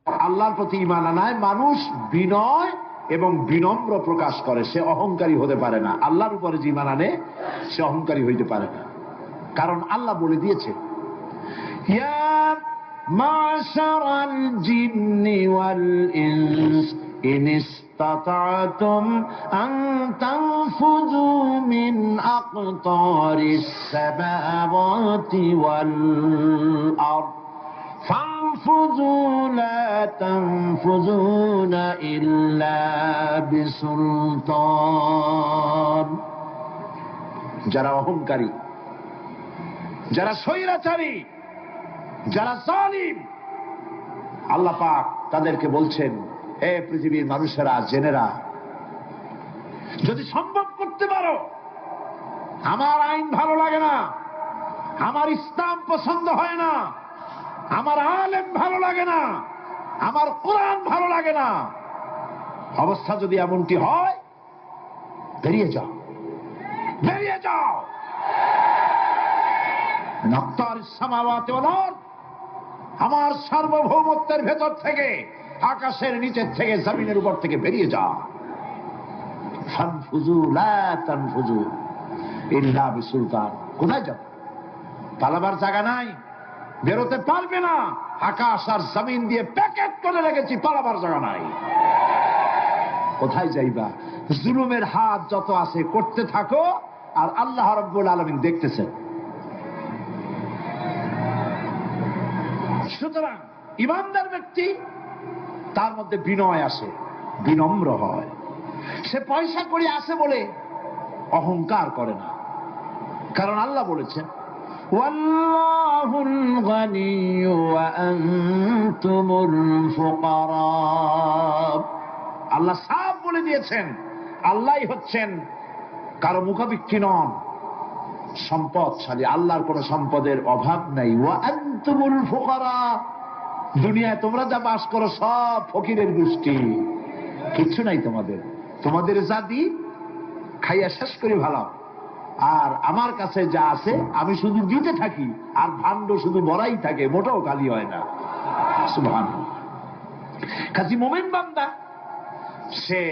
আল্লাহর প্রতি ঈমান আনায় মানুষ বিনয় এবং বিনম্র প্রকাশ করে, সে অহংকারী হতে পারে না। আল্লাহর উপরে যে ঈমান আনে সে অহংকারী হইতে পারে না, কারণ আল্লাহ বলে দিয়েছে ইয়া মাশারাল জিন্নি ওয়াল ইনস ইন ইসতাতা'তুম আন তানফুযু মিন আকতারিস সামাওয়াতি ওয়াল আরদ فانفذوا لا تنفذون إلا بسلطان। যারা অহংকারী, যারা স্বৈরাচারী, যারা জালিম, আল্লাহ পাক তাদেরকে বলছেন, হে পৃথিবীর মানুষেরা, জেনেরা, যদি সম্ভব করতে পারো, আমার আইন ভালো লাগে না, আমার ইসলাম পছন্দ হয় না, আমার আলেম ভালো লাগে না, আমার কোরআন ভালো লাগে না, অবস্থা যদি এমনটি হয়, বেরিয়ে যাও, বেরিয়ে যাও। নক্তারিস সামাওয়াতি ওয়াল আরদ, আমার সার্বভৌমত্বের ভেতর থেকে, আকাশের নিচের থেকে, জমিনের উপর থেকে বেরিয়ে যাও। ফানফুযু লা তানফুযু ইল্লা বিসুলতান। কোথায় যাও? পালাবার জায়গা নাই, বেরোতে পারবে না। আকাশ আর জমিন দিয়ে প্যাকেট করে রেখেছি, পালাবার জায়গা নাই। কোথায় যাইবা? জুলুমের হাত যত আছে করতে থাকো, আর আল্লাহ রাব্বুল আলামিন দেখতেছেন। সুতরাং ঈমানদার ব্যক্তি, তার মধ্যে বিনয় আসে, বিনম্র হয়। সে পয়সা করি আসে বলে অহংকার করে না, কারণ আল্লাহ বলেছেন ওয়াল্লাহুল গানিয়্যু ওয়া আনতুমুল ফুকারা। আল্লাহ সাফ বলে দিয়েছেন, আল্লাহই হচ্ছেন কারো মুখাপেক্ষী নন, সম্পদশালী। আল্লাহর কোন সম্পদের অভাব নাই। ওয়া আনতুমুল ফুকারা, দুনিয়ায় তোমরা যা বাস করো সব ফকিরের গোষ্ঠী, কিচ্ছু নাই তোমাদের। তোমাদের যা দি খাইয়া শেষ করে ভালো, আর আমার কাছে যা আছে আমি শুধু দিতে থাকি, আর ভাণ্ড শুধু ভরাই থাকে, মোটেও খালি হয় না। সুবহানাল্লাহ। কাজী মুমিন বান্দা সে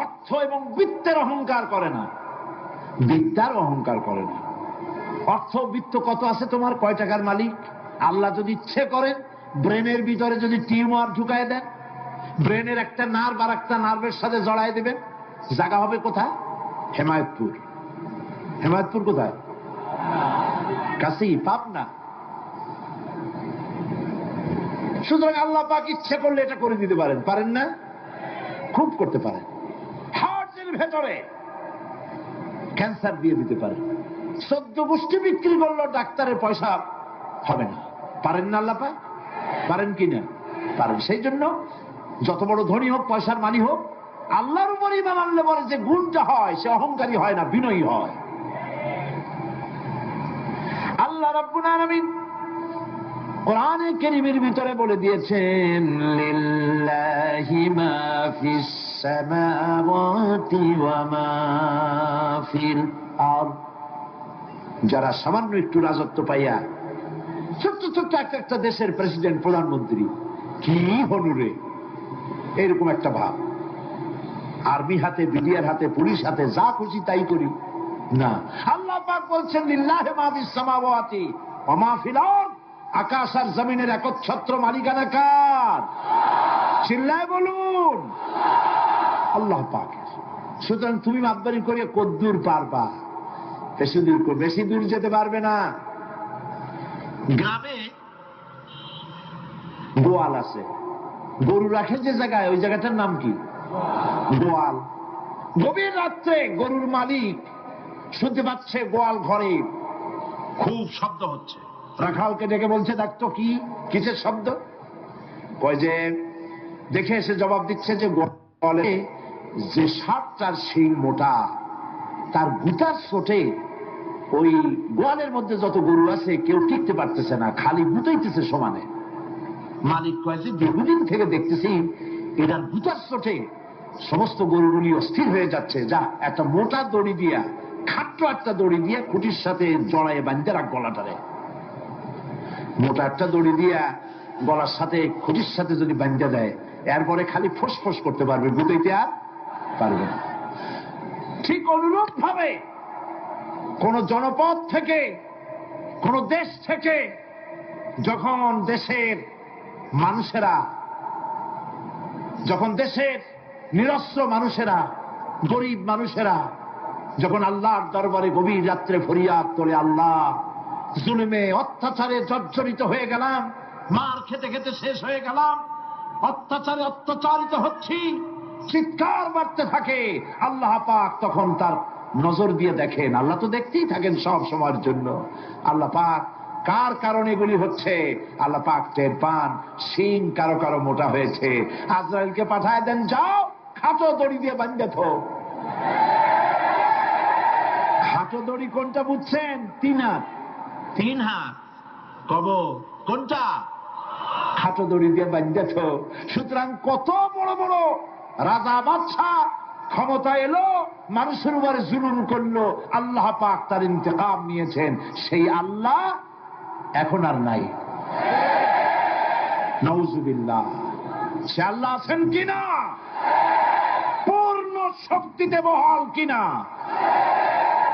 অর্থ এবং বৃত্তের অহংকার করে না, বিদ্যার অহংকার করে না। অর্থ বৃত্ত কত আছে তোমার, কয় টাকার মালিক? আল্লাহ যদি ইচ্ছে করেন ব্রেনের ভিতরে যদি টিউমার ঢুকায় দেন, ব্রেনের একটা নার্ভ আর একটা নার্ভের সাথে জড়ায় দেবেন, জায়গা হবে কোথায়? হেমায়তপুর। হেমায়তপুর কোথায়? কাছেই, পাবনা। সুতরাং আল্লাহ পাক ইচ্ছে করলে এটা করে দিতে পারেন, পারেন না? খুব করতে পারেন। হার্টের ভেতরে ক্যান্সার দিয়ে দিতে পারেন। 14 গোষ্ঠী বিক্রি করলো, ডাক্তারের পয়সা হবে না, পারেন না আল্লাহ পাক? পারেন কিনা? পারেন। সেই জন্য যত বড় ধনী হোক, পয়সার মানি হোক, আল্লাহর উপর ঈমান আনলে বলে যে গুণটা হয়, সে অহংকারী হয় না, বিনয়ী হয়। আল্লাহ রাব্বুল আলামিন কোরআনে কারীমের ভিতরে বলে দিয়েছেন লিল্লাহি মা ফিস সামাওয়াতি ওয়া মা ফিল আরদ। যারা সামান্য একটু রাজত্ব পাইয়া, ছোট্ট ছোট্ট একটা দেশের প্রেসিডেন্ট, প্রধানমন্ত্রী, কি হনুরে, এরকম একটা ভাব। আর্মি হাতে, বিডিআর হাতে, পুলিশ হাতে, যা খুশি তাই করি না। আল্লাহ পাক বলছেন লিল্লাহি মা ফিস সামাওয়াতি ওয়া মা ফিল আরদ। আকাশ আর জমিনের একচ্ছত্র মালিকানা কার? চিল্লায় বলুন, আল্লাহ পাকের। সুতরাং তুমি মাতবারি করে কদ্দূর পারবা? বেশি দূর যেতে পারবে না। গ্রামে গোয়াল আছে, গরু রাখে যে জায়গায়, ওই জায়গাটার নাম কি? গোয়াল। গভীর রাত্রে গরুর মালিক শুনতে পাচ্ছে গোয়াল ঘরে খুব শব্দ হচ্ছে। রাখালকে ডেকে বলছে, দেখতো কি, কিসের শব্দ? কয় যে দেখে এসে জবাব দিচ্ছে যে গোয়ালে যে 7টার শিং মোটা, তার গুতার চোটে ওই গোয়ালের মধ্যে যত গরু আছে কেউ টিকতে পারতেছে না, খালি গুতাইতেছে সমানে। মালিক কয় যে দীর্ঘদিন থেকে দেখতেছি এটার গুতার চোটে সমস্ত গরুগুলি অস্থির হয়ে যাচ্ছে, যা একটা মোটা দড়ি দিয়া, খাট্ট একটা দড়ি দিয়ে খুঁটির সাথে জড়ায় বাঁধতে রাখ গলাটারে। মোটা একটা দড়ি দিয়া গলার সাথে খুঁটির সাথে যদি বাঁধা দেয়, এরপরে খালি ফোঁস করতে পারবে, গুতাইতে আর পারবে না। ঠিক অনুরূপ ভাবে কোন জনপদ থেকে, কোন দেশ থেকে যখন দেশের মানুষেরা, যখন দেশের নিরস্ত্র মানুষেরা, গরিব মানুষেরা যখন আল্লাহর দরবারে গভীর রাত্রে ফরিয়াদ তোলে, আল্লাহ জুলুমে অত্যাচারে জর্জরিত হয়ে গেলাম, মার খেতে খেতে শেষ হয়ে গেলাম, অত্যাচারে অত্যাচারিত হচ্ছি, চিৎকার মারতে থাকে, আল্লাহ পাক তখন তার নজর দিয়ে দেখেন। আল্লাহ তো দেখতেই থাকেন সব সময়ের জন্য। আল্লাহ পাক কার কারণে এগুলি হচ্ছে, আল্লাহ পাক টের পান। শিং কারো কারো মোটা হয়েছে, আজরাইলকে পাঠায় দেন, যাও খাটো দড়ি দিয়ে বাঁধে থো। খাটো দড়ি কোনটা বুঝছেন? 3 হাত, 3 হাত। কব কোনটা? খাটো দড়ি দিয়ে বাঁধে থো। সুতরাং কত বড় বড় রাজা বাদশাহ ক্ষমতা এলো, মানুষের উপরে জুলুম করলো, আল্লাহ পাক তার ইন্তেকাম নিয়েছেন। সেই আল্লাহ এখন আর নাই, নাউজুবিল্লাহ। সে আল্লাহ আছেন কিনা? পূর্ণ শক্তিতে বহাল কিনা?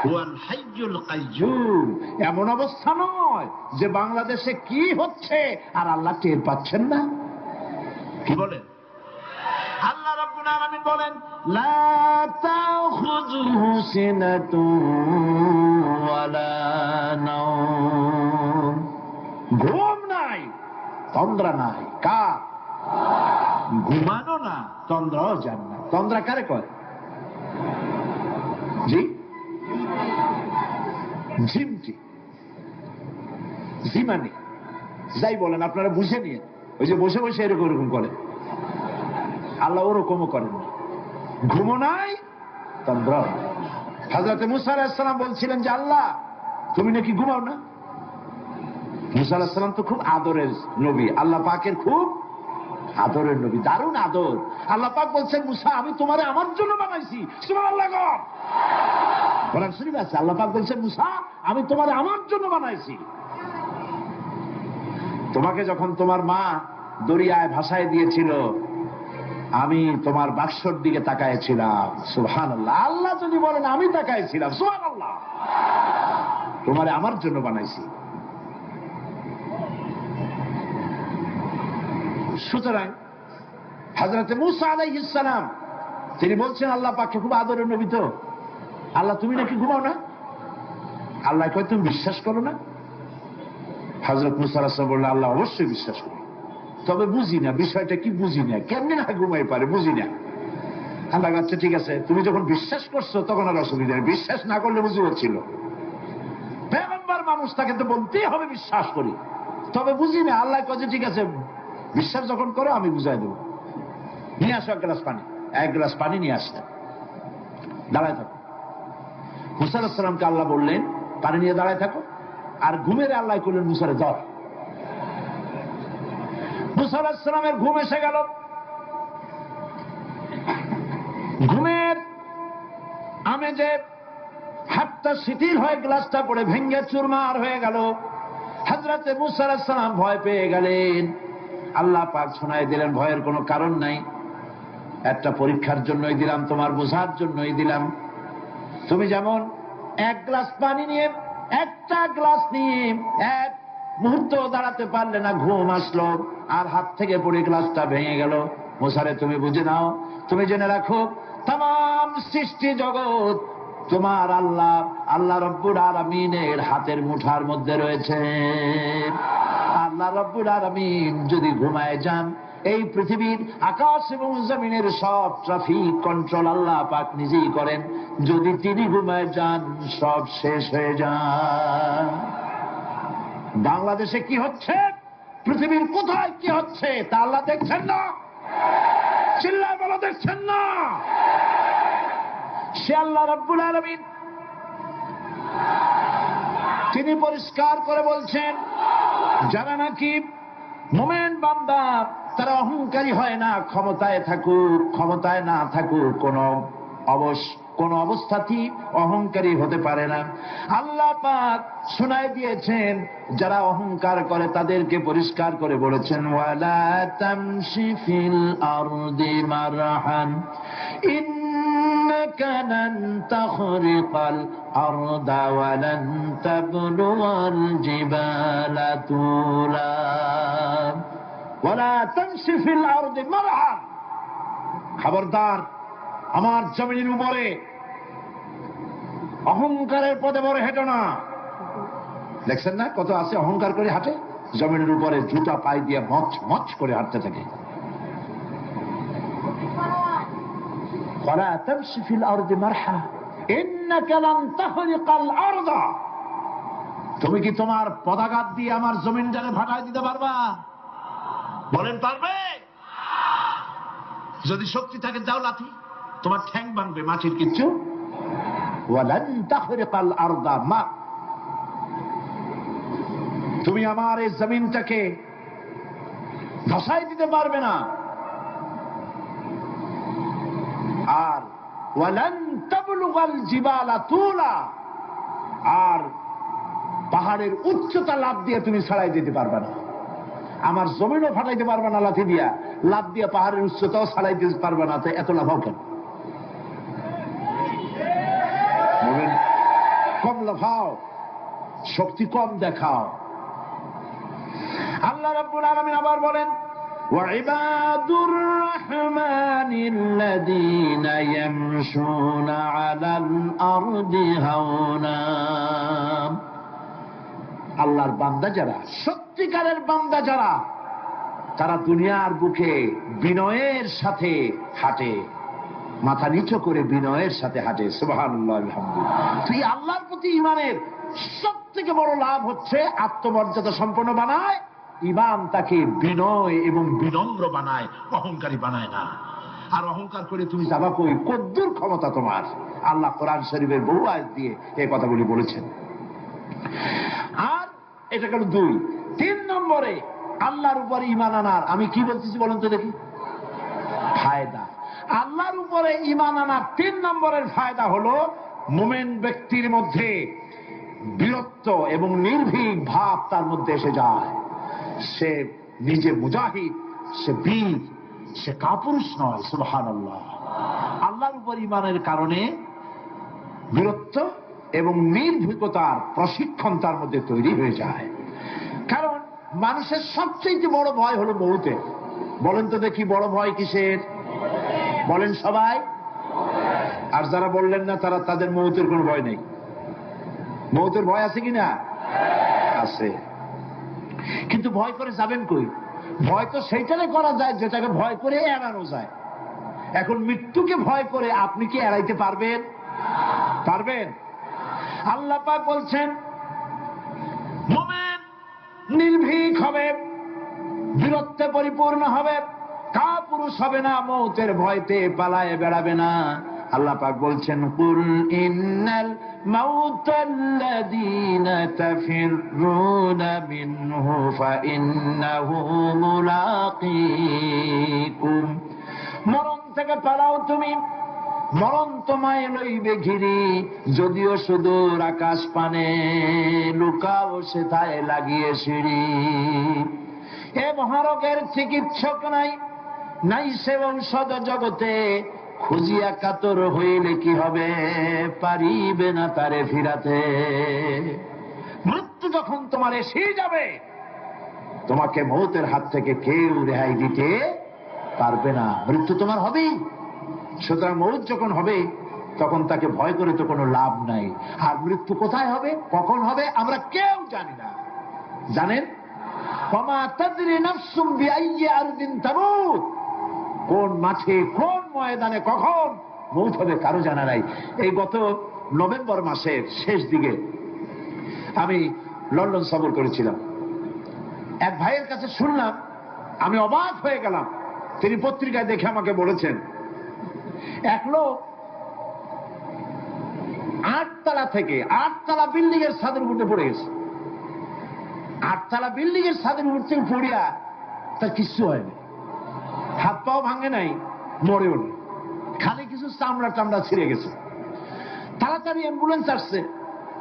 হুয়াল হাইয়ুল কাইয়্যুম। এমন অবস্থা নয় যে বাংলাদেশে কি হচ্ছে আর আল্লাহ টের পাচ্ছেন না। কি বলেন? আল্লাহ রাব্বুল আলামিন বলেন, লা তাখুযুহু সিনাতুন ওয়ালা নাওম। ঘুম নাই, তন্দ্রা নাই। কার? ঘুমানো না, তন্দ্রাও যান না। তন্দ্রা কারে কয়? জি, ঝিমটি, ঝিমানি, যাই বলেন আপনারা বুঝে নিয়ে। ওই যে বসে বসে এরকম এরকম করে, আল্লাহ ওরকমও করেন না। ঘুমো নাই, তন্দ্র। হযরত মুসা আলাইহিস সালাম বলছিলেন যে আল্লাহ তুমি নাকি ঘুমাও না। মুসা আলাইহিস সালাম তো খুব আদরের নবী, আল্লাহ পাকের খুব আদরের নবী, দারুণ আদর। আল্লাহ পাক বলছেন, মুসা আমি তোমারে আমার জন্য বানাইছি। সুবহানাল্লাহ। কোরআন শরীফ আছে, আল্লাহ পাক বলছেন, মুসা আমি তোমারে আমার জন্য বানাইছি। তোমাকে যখন তোমার মা দরিয়ায় ভাসায় দিয়েছিল, আমি তোমার বাক্সর দিকে তাকাইছিলাম। সুবহানাল্লাহ। আল্লাহ যদি বলেন আমি তাকাইছিলাম, সুবহানাল্লাহ। তোমারে আমার জন্য বানাইছি। সুতরাং হযরত মুসা আলাইহিস সালাম তিনি বলছেন, আল্লাহ পাককে খুব আদরের নবী তো, আল্লাহ তুমি নাকি ঘুমাও না। আল্লাহ কয় তুমি বিশ্বাস করো না। হযরত মুসা আলাইহিস সালাম বললেন, আল্লাহ অবশ্যই বিশ্বাস করি, তবে বুঝি না বিষয়টা কি, বুঝি না কেমনে না ঘুমাই পারে, বুঝি না। আল্লাহ আচ্ছা ঠিক আছে, তুমি যখন বিশ্বাস করছো তখন আর অসুবিধা নেই, বিশ্বাস না করলে বুঝি হচ্ছিল। পয়গম্বর মানুষ, তাকে তো বলতেই হবে বিশ্বাস করি, তবে বুঝি না। আল্লাহ কয় ঠিক আছে, বিশ্বাস যখন করো আমি বুঝাই দেবো। নিয়ে আসো 1 গ্লাস পানি। 1 গ্লাস পানি নিয়ে আসতে, দাঁড়ায় থাকো। মুসা আলাইহিস সালামকে আল্লাহ বললেন পানি নিয়ে দাঁড়ায় থাকো, আর ঘুমের আল্লাহ করলেন মুসারে ধর। মুসা আলাইহিস সালামের ঘুম এসে গেল। ঘুমের আমেজে হাতটা শিথিল হয়ে গ্লাসটা পড়ে ভেঙ্গে চুরমার হয়ে গেল। হযরত মুসা আলাইহিস সালাম ভয় পেয়ে গেলেন। আল্লাহ পাক শোনায় দিলেন, ভয়ের কোনো কারণ নাই, একটা পরীক্ষার জন্যই দিলাম, তোমার বোঝার জন্যই দিলাম। তুমি যেমন 1 গ্লাস পানি নিয়ে, একটা গ্লাস নিয়ে 1 মুহূর্ত দাঁড়াতে পারলে না, ঘুম আসলো আর হাত থেকে পড়ে গ্লাসটা ভেঙে গেল। মুসারে তুমি বুঝে নাও, তুমি জেনে রাখো, তাম সৃষ্টি জগৎ তোমার আল্লাহ, আল্লাহ রব্বুল আলামিনের হাতের মুঠার মধ্যে রয়েছে। আল্লাহ রব্বুল আলামিন যদি ঘুমায় যান, এই পৃথিবীর আকাশ এবং জমিনের সব ট্রাফিক কন্ট্রোল আল্লাহ পাক নিজেই করেন। যদি তিনি ঘুমায় যান, সব শেষ হয়ে যান। বাংলাদেশে কি হচ্ছে, পৃথিবীর কোথায় কি হচ্ছে তা আল্লাহ দেখছেন না? চিল্লায় বলো, দেখছেন না? সে আল্লাহ রব্বুল আলামিন তিনি পরিষ্কার করে বলছেন, যারা নাকি মুমিন বান্দা তারা অহংকারী হয় না, ক্ষমতায় থাকুক ক্ষমতায় না থাকুক, কোন অবস্থাতেই অহংকারী হতে পারে না। আল্লাহ পাক শোনায় দিয়েছেন যারা অহংকার করে তাদেরকে পরিষ্কার করে বলেছেন, ওয়ালা তামশি ফিল আরদি মারহান ইন্নাকা লান তাখরিকাল আরদা ওয়া লান তাবলুগাল জিবালা তুলা। ওয়ালা তামশি ফিল আরদি মারহান, খবরদার আমার জমিনের উপরে অহংকারের পথে বড় হেঁটো না। দেখছেন না কত আছে অহংকার করে হাঁটে, জমিনের উপরে জুতা পায়ে দিয়ে মচ মচ করে হাঁটতে থাকে। ওয়ালা তামশি ফিল আরদি মারহা ইন্নাকা লান তাখরিকাল আরদা, তুমি কি তোমার পদাঘাত দিয়ে আমার জমিনটাকে ফাটাই দিতে পারবা? বলেন পারবে? যদি শক্তি থাকে দাও লাঠি, তোমার ঠ্যাং ভাঙবে, মাটির কিচ্ছু। ওয়ালান তাখরিকাল আরদা মা, তুমি আমার এই জমিনটাকে ধসাই দিতে পারবে না। আর ওয়ালান তাবলুগাল জিবালা তুলা, আর পাহাড়ের উচ্চতা লাফ দিয়ে তুমি ছাড়াই দিতে পারবে না। আমার জমিনও ফাটাইতে পারবে না লাঠি দিয়া, লাফ দিয়ে পাহাড়ের উচ্চতাও ছাড়াই দিতে পারবে না। তো এত লাফাও কেন? কম লাফাও, শক্তি কম দেখাও। আল্লাহ রাব্বুল আলামিন আবার বলেন, ওয়াইবাদুর রাহমানিল্লাযীনা ইয়ামশুনা আলাল আরদি হাওনা, আল্লাহর বান্দা যারা, সত্যিকারের বান্দা যারা, তারা দুনিয়ার বুকে বিনয়ের সাথে হাঁটে, মাথা নিচু করে বিনয়ের সাথে হাঁটে। সুবহানাল্লাহ, আলহামদুলিল্লাহ। তুই আল্লাহর প্রতি ইমানের সব থেকে বড় লাভ হচ্ছে আত্মমর্যাদা সম্পন্ন বানায়। ইমান তাকে বিনয় এবং বিনম্র বানায়, অহংকারী বানায় না। আর অহংকার করে তুমি যাবা কই? কদ্দুর ক্ষমতা তোমার? আল্লাহ কোরআন শরীফের বহু আয়াত দিয়ে এই কথাগুলি বলেছেন। আর এটা গেল 2। 3 নম্বরে আল্লাহর উপরে ঈমান আনার, আমি কি বলতেছি বলেন তো দেখি, ফায়দা। আল্লাহর উপরে ঈমান আনার 3 নম্বরের ফায়দা হলো মুমিন ব্যক্তির মধ্যে বীরত্ব এবং নির্ভীক ভাব তার মধ্যে এসে যায়। সে নিজে মুজাহিদ, সে বীর, সে কাপুরুষ নয়। সুবহানাল্লাহ। আল্লাহর উপর ঈমানের কারণে বীরত্ব এবং নির্ভীকতার প্রশিক্ষণ তার মধ্যে তৈরি হয়ে যায়। কারণ মানুষের সবচেয়ে বড় ভয় হলো মৌতের। বলেন তো দেখি বড় ভয় কিসের? বলেন সবাই। আর যারা বললেন না তারা, তাদের মৌতের কোনো ভয় নেই। মৌতের ভয় আছে কিনা? আছে। কিন্তু ভয় করে যাবেন কই? ভয় তো সেইটারে করা যায় যেটাকে ভয় করে এড়ানো যায়। এখন মৃত্যুকে ভয় করে আপনি কি এড়াইতে পারবেন? পারবেন? আল্লাহ পাক বলছেন মুমিন নির্ভীক হবে, বীরত্বে পরিপূর্ণ হবে, কাপুরুষ হবে না, মৌতের ভয়তে পালায়ে বেড়াবে না। আল্লাহ পাক বলছেন, কুল ইন্নাল মাউতাল্লাযীনা তাফিররুনা মিনহু ফাইন্নাহু মুলাকীকুম, মরণ থেকে পালাও তুমি, মরণ তোমায় লইবে ঘিরি, যদিও সুদূর আকাশ পানে, লুকাও সেথায় লাগিয়ে সিঁড়ি। এ মহারোগের চিকিৎসক নাই, নাই সে ঔষধ জগতে, খুঁজিয়া কাতর হইলে কি হবে, পারিবে না তারে ফিরাতে। মৃত্যু যখন তোমার এসে যাবে, তোমাকে মৌতের হাত থেকে কেউ রেহাই দিতে পারবে না। মৃত্যু তোমার হবেই। সুতরাং মৌত যখন হবে তখন তাকে ভয় করে তো কোনো লাভ নাই। আর মৃত্যু কোথায় হবে, কখন হবে, আমরা কেউ জানি না। জানেন? ওমা তাদরি নাফসুম বিআইয়ি আরদিন তামুত, কোন মাঠে, কোন ময়দানে, কখন মৌত হবে কারো জানা নাই। এই গত নভেম্বর মাসের শেষ দিকে আমি লন্ডন সফর করেছিলাম। এক ভাইয়ের কাছে শুনলাম, আমি অবাক হয়ে গেলাম। তিনি পত্রিকায় দেখে আমাকে বলেছেন, এক লোক 8 তলা থেকে 8 তলা বিল্ডিং এর ছাদের উপরে পড়ে গেছে। 8 তলা বিল্ডিং এর ছাদের উপর থেকে পড়িয়া তার কিচ্ছু হয়নি, হাত পাও ভাঙে নাই, মরেও না, খালি কিছু চামড়া টামড়া ছিঁড়ে গেছে। তাড়াতাড়ি অ্যাম্বুলেন্স আসছে,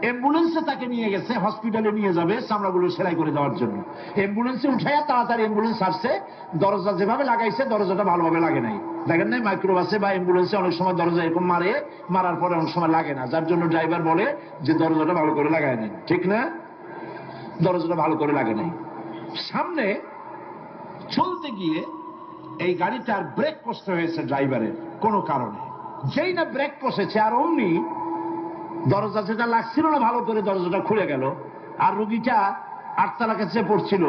অ্যাম্বুলেন্সে তাকে নিয়ে গেছে, হসপিটালে নিয়ে যাবে চামড়াগুলো সেলাই করে দেওয়ার জন্য। অ্যাম্বুলেন্সে উঠাইয়া তাড়াতাড়ি অ্যাম্বুলেন্স আসছে, দরজা যেভাবে লাগাইছে দরজাটা ভালোভাবে লাগে নাই। দেখেন নাই মাইক্রোবাসে বা অ্যাম্বুলেন্সে অনেক সময় দরজা এরকম মারে, মারার পরে অনেক সময় লাগে না, যার জন্য ড্রাইভার বলে যে দরজাটা ভালো করে লাগায় নেন, ঠিক না? দরজাটা ভালো করে লাগে নাই। সামনে চলতে গিয়ে এই গাড়িটার ব্রেক কষতে হয়েছে ড্রাইভারের কোনো কারণে। যেই না ব্রেক কষেছে আর অমনি দরজা যেটা লাগছিল না ভালো করে দরজাটা খুলে গেল, আর রুগীটা আটতলা কাছে পড়ছিল,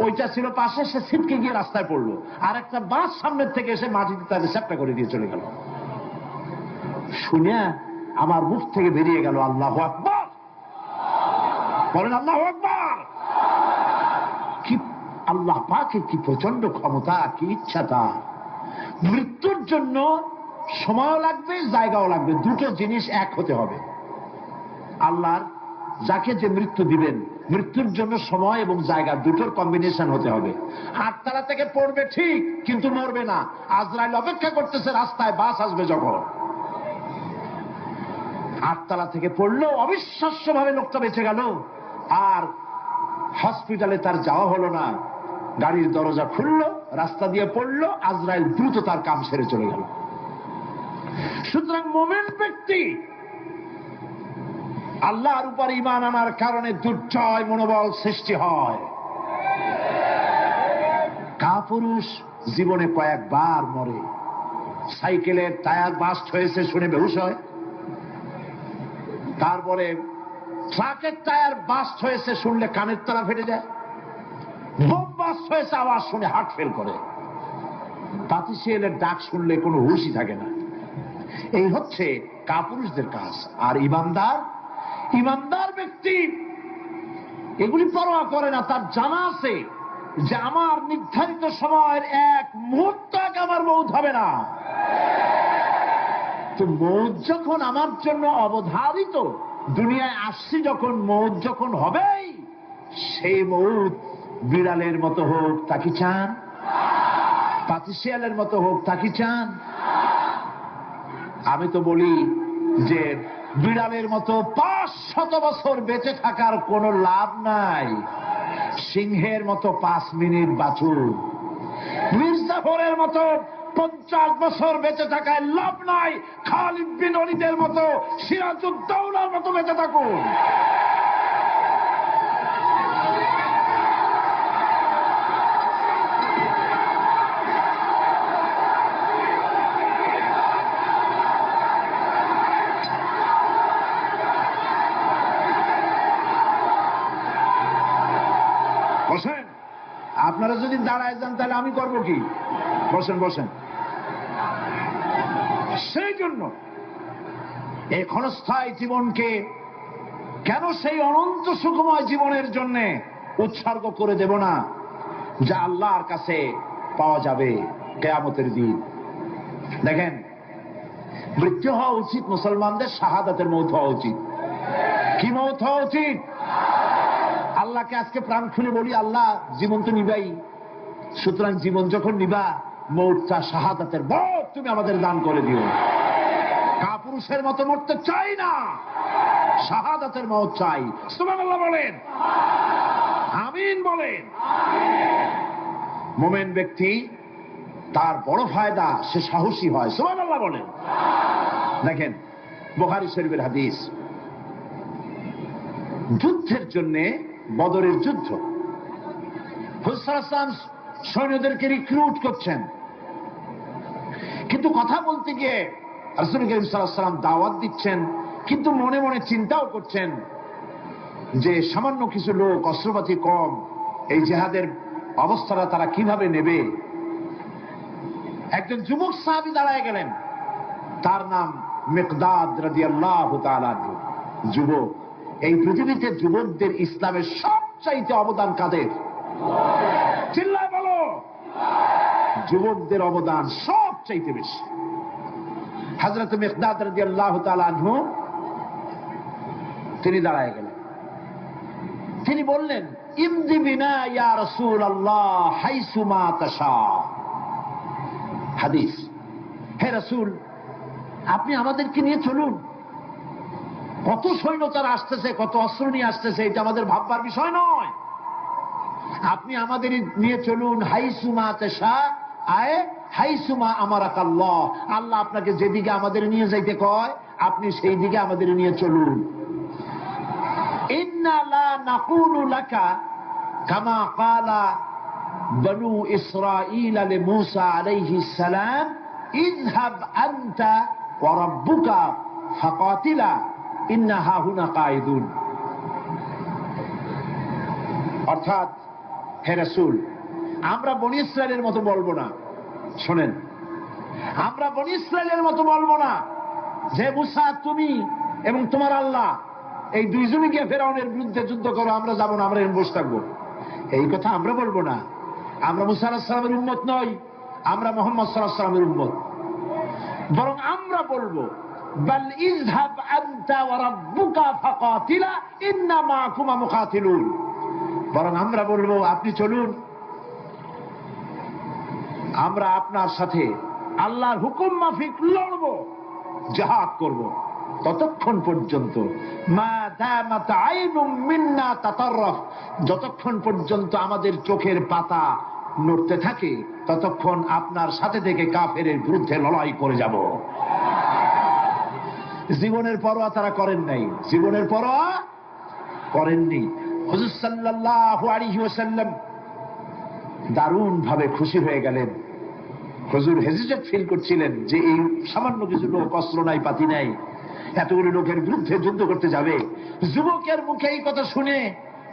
ওইটা ছিল পাশে, সে ছিটকে গিয়ে রাস্তায় পড়লো, আর একটা বাস সামনের থেকে এসে মাটিতে তাদের চ্যাপ্টা করে দিয়ে চলে গেল। শুনে আমার মুখ থেকে বেরিয়ে গেল আল্লাহু আকবার। বলেন আল্লাহু আকবার। কি আল্লাহ পাকের কি প্রচন্ড ক্ষমতা, কি ইচ্ছা তার। মৃত্যুর জন্য সময়ও লাগবে, জায়গাও লাগবে, দুটো জিনিস এক হতে হবে। আল্লাহর যাকে যে মৃত্যু দিবেন, মৃত্যুর জন্য সময় এবং জায়গা দুটোর কম্বিনেশন হতে হবে। আটতলা থেকে পড়বে ঠিক, কিন্তু মরবে না। আজরাইল অপেক্ষা করতেছে রাস্তায়, বাস আসবে যখন। আটতলা থেকে পড়লো, অবিশ্বাস্য ভাবে লোকটা বেঁচে গেল, আর হসপিটালে তার যাওয়া হলো না। গাড়ির দরজা খুললো, রাস্তা দিয়ে পড়লো, আজরাইল দ্রুত তার কাম সেরে চলে গেল। সুতরাং মুমিন ব্যক্তি আল্লাহর উপর ঈমান আনার কারণে দুর্জয় মনোবল সৃষ্টি হয়। কাপুরুষ জীবনে কয়েকবার মরে, সাইকেলের টায়ার বাস্ট হয়েছে শুনে বেহুশ হয়, তারপরে ট্রাকের টায়ার বাস্ট হয়েছে শুনলে কানের তলা ফেটে যায়, বোম বাস্ট হয়েছে আওয়াজ শুনে হার্ট ফেল করে, পাতিশিয়ালের ডাক শুনলে কোনো হুঁশই থাকে না। এই হচ্ছে কাপুরুষদের কাজ। আর ইমানদার ব্যক্তি এগুলি পরোয়া করে না। তার জানা আছে যে আমার নির্ধারিত সময়ের এক মুহূর্ত আগে আমার মৌত হবে না। তো মৌত যখন আমার জন্য অবধারিত, দুনিয়ায় আসছি যখন, মৌত যখন হবেই, সেই মৌত বিড়ালের মতো হোক তা কি চান? পাতিশিয়ালের মতো হোক তা কি চান? আমি তো বলি যে বিড়ালের মতো 500 বছর বেঁচে থাকার কোনো লাভ নাই, সিংহের মতো 5 মিনিট বাঁচুন। মির্জাফরের মতো 50 বছর বেঁচে থাকায় লাভ নাই, খালিদ বিন ওলীদের মতো, সিরাজউদ্দৌলার মতো বেঁচে থাকুন। বসেন, আপনারা যদি দাঁড়ায় যান তাহলে আমি করব কি? বসেন বসেন। সেই জন্য এই ক্ষণস্থায়ী জীবনকে কেন সেই অনন্ত সুখময় জীবনের জন্য উৎসর্গ করে দেব না, যা আল্লাহর কাছে পাওয়া যাবে কিয়ামতের দিন। দেখেন, মৃত্যু হওয়া উচিত মুসলমানদের, শাহাদাতের মৌত হওয়া উচিত। কি মৌত হওয়া উচিত? আল্লাহকে আজকে প্রাণ খুলে বলি, আল্লাহ জীবন তো নিবাই, সুতরাং জীবন যখন নিবা, মৌতটা শাহাদাতের মৌত তুমি আমাদের দান করে দিও। কাপুরুষের মতো মরতে চাই না, শাহাদাতের মৌত চাই। সুবহানাল্লাহ বলেন, আমিন বলেন। মুমিন ব্যক্তি তার বড় ফায়দা, সে সাহসী হয়। সুবহানাল্লাহ বলেন। দেখেন, বুখারী শরীফের হাদিস, যুদ্ধের জন্য, বদরের যুদ্ধ, হুজুর সাল্লাল্লাহু আলাইহি ওয়াসাল্লাম সৈন্যদেরকে রিক্রুট করছেন, কিন্তু কথা বলতে গিয়ে রাসূল করিম সাল্লাল্লাহু আলাইহি ওয়াসাল্লাম দাওয়াত দিচ্ছেন, কিন্তু মনে মনে চিন্তাও করছেন যে সামান্য কিছু লোক, অস্ত্রপাতি কম, এই জিহাদের অবস্থাটা তারা কিভাবে নেবে। একজন যুবক সাহাবী দাঁড়ায় গেলেন, তার নাম মিকদাদ রাদিয়াল্লাহু তাআলা আনহু। যুবক, এই পৃথিবীতে যুবকদের ইসলামের সবচাইতে অবদান কাদের? চিল্লায় বলো। যুবকদের অবদান সবচাইতে বেশি। হযরত মিকদাদ রাদিয়াল্লাহু তাআলা আনহু তিনি দাঁড়ায় গেলেন, তিনি বললেন, ইমদি বিনা ইয়া রাসূলুল্লাহ হাইসু মা তাশা। হাদিস, হে রাসূল, আপনি আমাদেরকে নিয়ে চলুন, কত সৈন্যতারা আসতেছে, কত অস্ত্র নিয়ে আসতেছে, এটা আমাদের ভাববার বিষয় নয়। আপনি আমাদের নিয়ে চলুন, হাইসুমা তেশা আয়ে হাইসুমা আমারাকাল্লাহ। আল্লাহ আপনাকে যেদিকে আমাদের নিয়ে যাইতে কয় আপনি সেই দিকে আমাদের নিয়ে চলুন। ইন্না লা নাকুলু লাকা কামা ক্বালা বনু ইসরাঈল লিমূসা আলাইহিস সালাম ইযহাব আনতা ওয়া রাব্বুকা ফাকাতিলা ইন্না হাহুনা কাঈদুন। অর্থাৎ হে রাসূল, আমরা বনী ইসরায়েলের মতো বলবো না। শোনেন, আমরা বনী ইসরায়েলের মতো বলবো না যে মুসা তুমি এবং তোমার আল্লাহ এই দুইজনই গিয়ে ফেরাউনের বিরুদ্ধে যুদ্ধ করো, আমরা যাবো না, আমরা বসে থাকবো। এই কথা আমরা বলবো না। আমরা মুসা আলাইহিস সালামের উম্মত নই, আমরা মুহাম্মদ সাল্লাল্লাহু আলাইহি ওয়াসাল্লামের উম্মত। বরং আমরা বলবো বাল ইযহাব আনতা ওয়া রাব্বুকা ফাকাতিলা ইন্না মাআকুমা মুকাতিলুন। বরং আমরা বলবো আপনি চলুন, আমরা আপনার সাথে আল্লাহর হুকুম মাফিক লড়বো, জিহাদ করব। ততক্ষণ পর্যন্ত মা দামাত আইনুম মিন্না তাতাররাফ, যতক্ষণ পর্যন্ত আমাদের চোখের পাতা নড়তে থাকে ততক্ষণ আপনার সাথে থেকে কাফেরের বিরুদ্ধে লড়াই করে যাব। জীবনের পরোয়া তারা করেন নাই, জীবনের পরোয়া করেননি। হুজুর সাল্লাল্লাহু আলাইহি ওয়াসাল্লাম দারুণ ভাবে খুশি হয়ে গেলেন। হুজুর হেজিটেট ফিল করছিলেন যে এই সামান্য কিছু লোক, অস্ত্র নাই, পাতি নাই, এতগুলো লোকের বিরুদ্ধে যুদ্ধ করতে যাবে। যুবকের মুখে এই কথা শুনে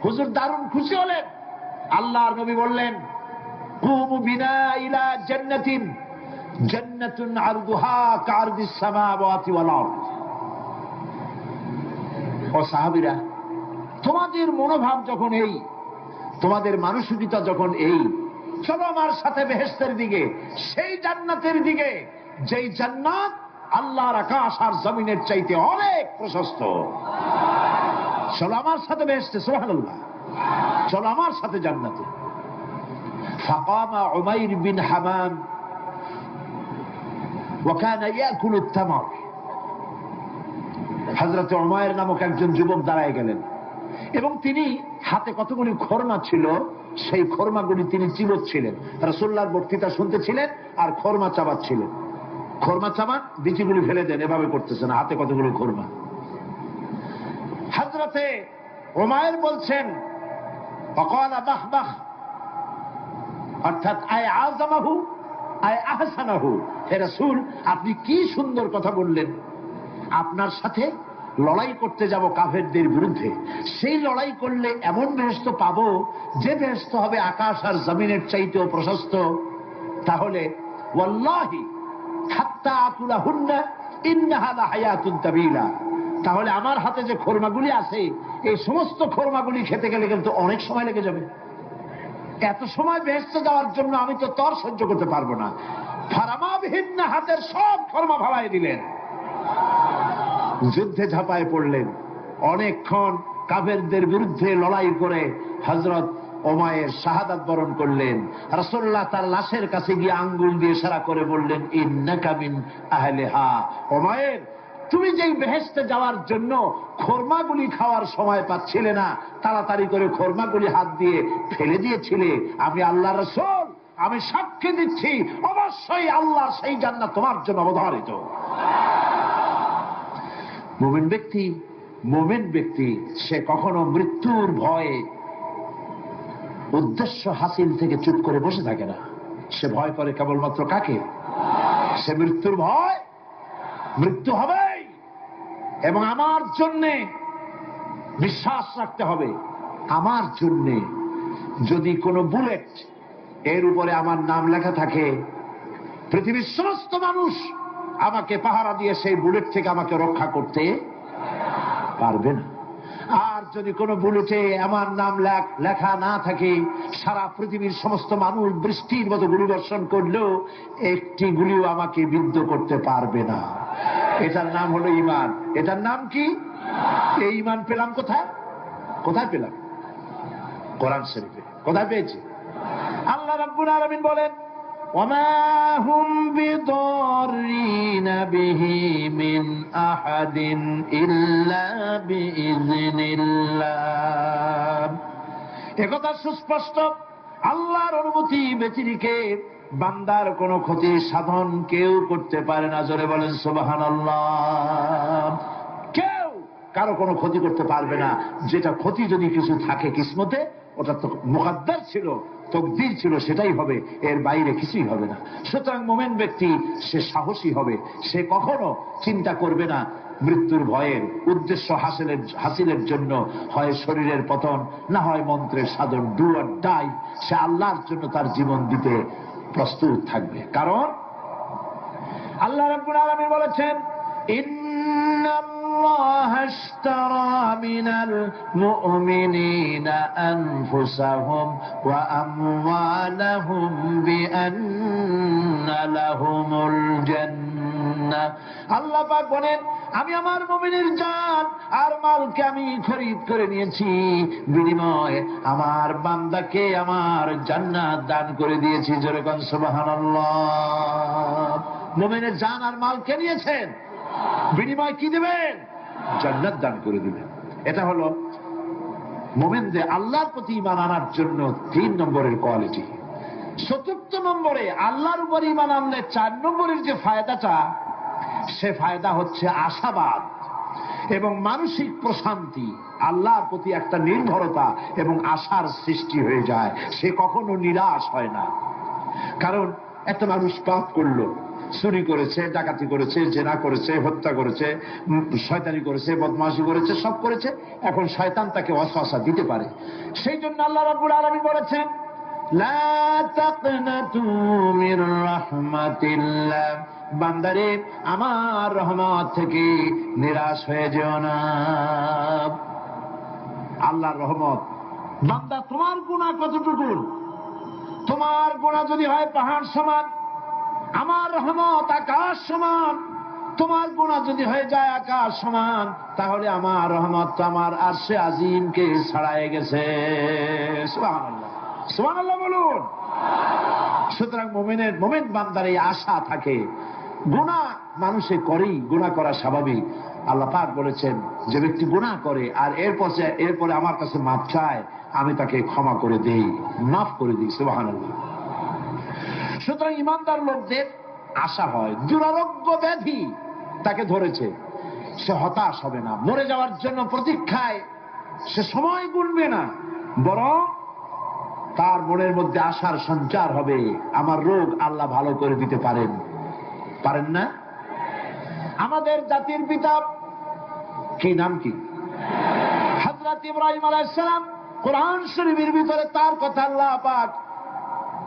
হুজুর দারুণ খুশি হলেন। আল্লাহর নবী বললেন, কুমু বিনা ইলা জান্নাতিন জান্নাতুন আরদুহা কারদিস সামাওয়াতি ওয়াল আরদ। ও সাহাবীরা, তোমাদের মনোভাব যখন এই, তোমাদের মানসিকতা যখন এই, চলো আমার সাথে বেহেশতের দিকে, সেই জান্নাতের দিকে যেই জান্নাত আল্লাহর আকাশ আর জমিনের চাইতে অনেক প্রশস্ত। চলো আমার সাথে বেহেশতে, সুবহানাল্লাহ, চলো আমার সাথে জান্নাতে। ফাকামা উমাইর বিন হামাম ওয়া কানা ইয়াকুলু আত-তামার। হযরত উমাইর নামক একজন যুবক দাঁড়ায় গেলেন এবং তিনি হাতে কতগুলি খরমা ছিল, সেই খরমাগুলি তিনি চিবোচ্ছিলেন। রাসূলুল্লাহর বক্তৃতা শুনতেছিলেন আর খরমা চাবাচ্ছিলেন। খরমা চাবান, বিচিগুলি ফেলে দেন, এভাবে করতেছেন, হাতে কতগুলো খরমা। হযরতে উমাইর বলছেন, ফাকালা বাহ বাহ, অর্থাৎ আয় আযমাহু আয় আহসানাহু। হে রাসূল, আপনি কি সুন্দর কথা বললেন। আপনার সাথে লড়াই করতে যাব কাফেরদের বিরুদ্ধে, সেই লড়াই করলে এমন বেহেশত পাবো যে বেহেশত হবে আকাশ আর জমিনের চাইতেও প্রশস্ত। তাহলে ওয়াল্লাহি হাত্তা আকুলাহুন্না ইন্নাহা লাহায়াতুন তাবিলা। তাহলে আমার হাতে যে খরমাগুলি আছে, এই সমস্ত খরমাগুলি খেতে গেলে কিন্তু অনেক সময় লেগে যাবে। এত সময় বেহেশতে যাওয়ার জন্য আমি তো তর সহ্য করতে পারবো না। ফারামাবিহীন হাতের সব খরমা ভালাই দিলেন, যুদ্ধে ঝাঁপায় পড়লেন। অনেকক্ষণ কাফেরদের বিরুদ্ধে লড়াই করে হযরত উমাইর শাহাদাত বরণ করলেন। রাসূলুল্লাহ তার লাশের কাছে গিয়ে আঙ্গুল দিয়ে ইশারা করে বললেন, ইন্নাকা মিন আহলিহা। উমাইর, তুমি যেই বেহেশতে যাওয়ার জন্য খরমাগুলি খাওয়ার সময় পাচ্ছিলে না, তাড়াতাড়ি করে খরমাগুলি হাত দিয়ে ফেলে দিয়েছিলে, আমি আল্লাহর রাসূল, আমি সাক্ষী দিচ্ছি অবশ্যই আল্লাহর সেই জান্নাত তোমার জন্য অবধারিত। মুমিন ব্যক্তি সে কখনো মৃত্যুর ভয়ে উদ্দেশ্য হাসিল থেকে চুপ করে বসে থাকে না। সে ভয় করে কেবলমাত্র কাকে? সে মৃত্যুর ভয়। মৃত্যু হবেই এবং আমার জন্যে বিশ্বাস রাখতে হবে, আমার জন্যে যদি কোনো বুলেট এর উপরে আমার নাম লেখা থাকে, পৃথিবীর সমস্ত মানুষ আমাকে পাহারা দিয়ে সেই বুলেট থেকে আমাকে রক্ষা করতে পারবে না। আর যদি কোনো বুলেটে আমার নাম লেখা না থাকে, সারা পৃথিবীর সমস্ত মানুষ বৃষ্টির মতো গুলি বর্ষণ করলেও একটি গুলিও আমাকে বিদ্ধ করতে পারবে না। এটার নাম হলো ঈমান। এটার নাম কি? এই ঈমান পেলাম কোথায়? কোথায় পেলাম? কোরআন শরীফে। কোথায় পেয়েছি? আল্লাহ রাব্বুল আলামিন বলেন, وما هم بضارين به من أحد إلا بإذن الله। একথা সুস্পষ্ট, আল্লাহর অনুমতি ব্যতিরেকে বান্দার কোনো ক্ষতি সাধন কেউ করতে পারে না। জোরে বলেন সুবহানাল্লাহ। কেউ কারো কোনো ক্ষতি করতে পারবে না। যেটা ক্ষতি যদি কিছু থাকে কিসমতে, ওটা তো মুকদ্দার ছিল, তকদির ছিল, সেটাই হবে, এর বাইরে কিছুই হবে না। সুতরাং মুমিন ব্যক্তি সে সাহসী হবে, সে কখনো চিন্তা করবে না মৃত্যুর ভয়ের উদ্দেশ্য হাসিলের জন্য হয় শরীরের পতন, না হয় মন্ত্রের সাধন। ডু অর ডাই, সে আল্লাহর জন্য তার জীবন দিতে প্রস্তুত থাকবে। কারণ আল্লাহ রাব্বুল আলামিন বলেছেন, ইন্নাল্লাহা আশতারা মিনাল মুমিনিনা আনফুসাহুম ওয়া আমওয়ালাহুম বিআন্না লাহুমুল জান্নাহ। আল্লাহ পাক বলেন, আমি আমার মুমিনের জান আর মালকে আমি খরিদ করে নিয়েছি, বিনিময়ে আমার বান্দাকে আমার জান্নাত দান করে দিয়েছি। জোরে কোন সুবহানাল্লাহ। মুমিনের জান আর মাল কে নিয়েছেন? বিনিময় কি দিবেন? জান্নাত দান করে দিবেন। এটা হলো মুমিনদের আল্লাহর প্রতি ঈমান আনার জন্য 3 নম্বরের কোয়ালিটি। 4th নম্বরে আল্লাহর উপর ঈমান আনলে 4 নম্বরের যে ফায়দাটা, সে ফায়দা হচ্ছে আশাবাদ এবং মানসিক প্রশান্তি। আল্লাহর প্রতি একটা নির্ভরতা এবং আশার সৃষ্টি হয়ে যায়, সে কখনো নিরাশ হয় না। কারণ একটা মানুষ পাপ করলো, চুরি করেছে, ডাকাতি করেছে, জেনা করেছে, হত্যা করেছে, শয়তানি করেছে, বদমাশি করেছে, সব করেছে। এখন শয়তান তাকে ওয়াসওয়াসা দিতে পারে। সেই জন্য আল্লাহ রাব্বুল আলামিন বলেছেন, লা তাকনাতু মির রাহমাতিল্লাহ, বান্দারে আমার রহমত থেকে নিরাশ হয়ে যেও না। আল্লাহর রহমত, বান্দা তোমার গুনাহ কতটুকু? তোমার গুনাহ যদি হয় পাহাড় সমান, আমার রহমত আকাশ সমান। তোমার গুনাহ যদি হয়ে যায় আকাশ সমান, তাহলে আমার রহমত তো আমার আরশে আজিমকে ছাড়াই গেছে। সুবহানাল্লাহ, সুবহানাল্লাহ বলুন। সুতরাং মুমিন বান্দার এই আশা থাকে। গুনাহ মানুষে করেই, গুনাহ করা স্বাভাবিক। আল্লাহ পাক বলেছেন, যে ব্যক্তি গুনাহ করে আর এরপরে আমার কাছে মাফ চায়, আমি তাকে ক্ষমা করে দেই, মাফ করে দিই। সুবহানাল্লাহ। সুতরাং ইমানদার লোকদের আশা হয়, দুরারোগ্য ব্যাধি তাকে ধরেছে, সে হতাশ হবে না, মরে যাওয়ার জন্য প্রতীক্ষায় সে সময় গুনবে না, বরং তার মনের মধ্যে আশার সঞ্চার হবে, আমার রোগ আল্লাহ ভালো করে দিতে পারেন। পারেন না? আমাদের জাতির পিতা কি নাম কি? হযরত ইব্রাহিম আলাইহিস সালাম। কোরআন শরীফের ভিতরে তার কথা আল্লাহ পাক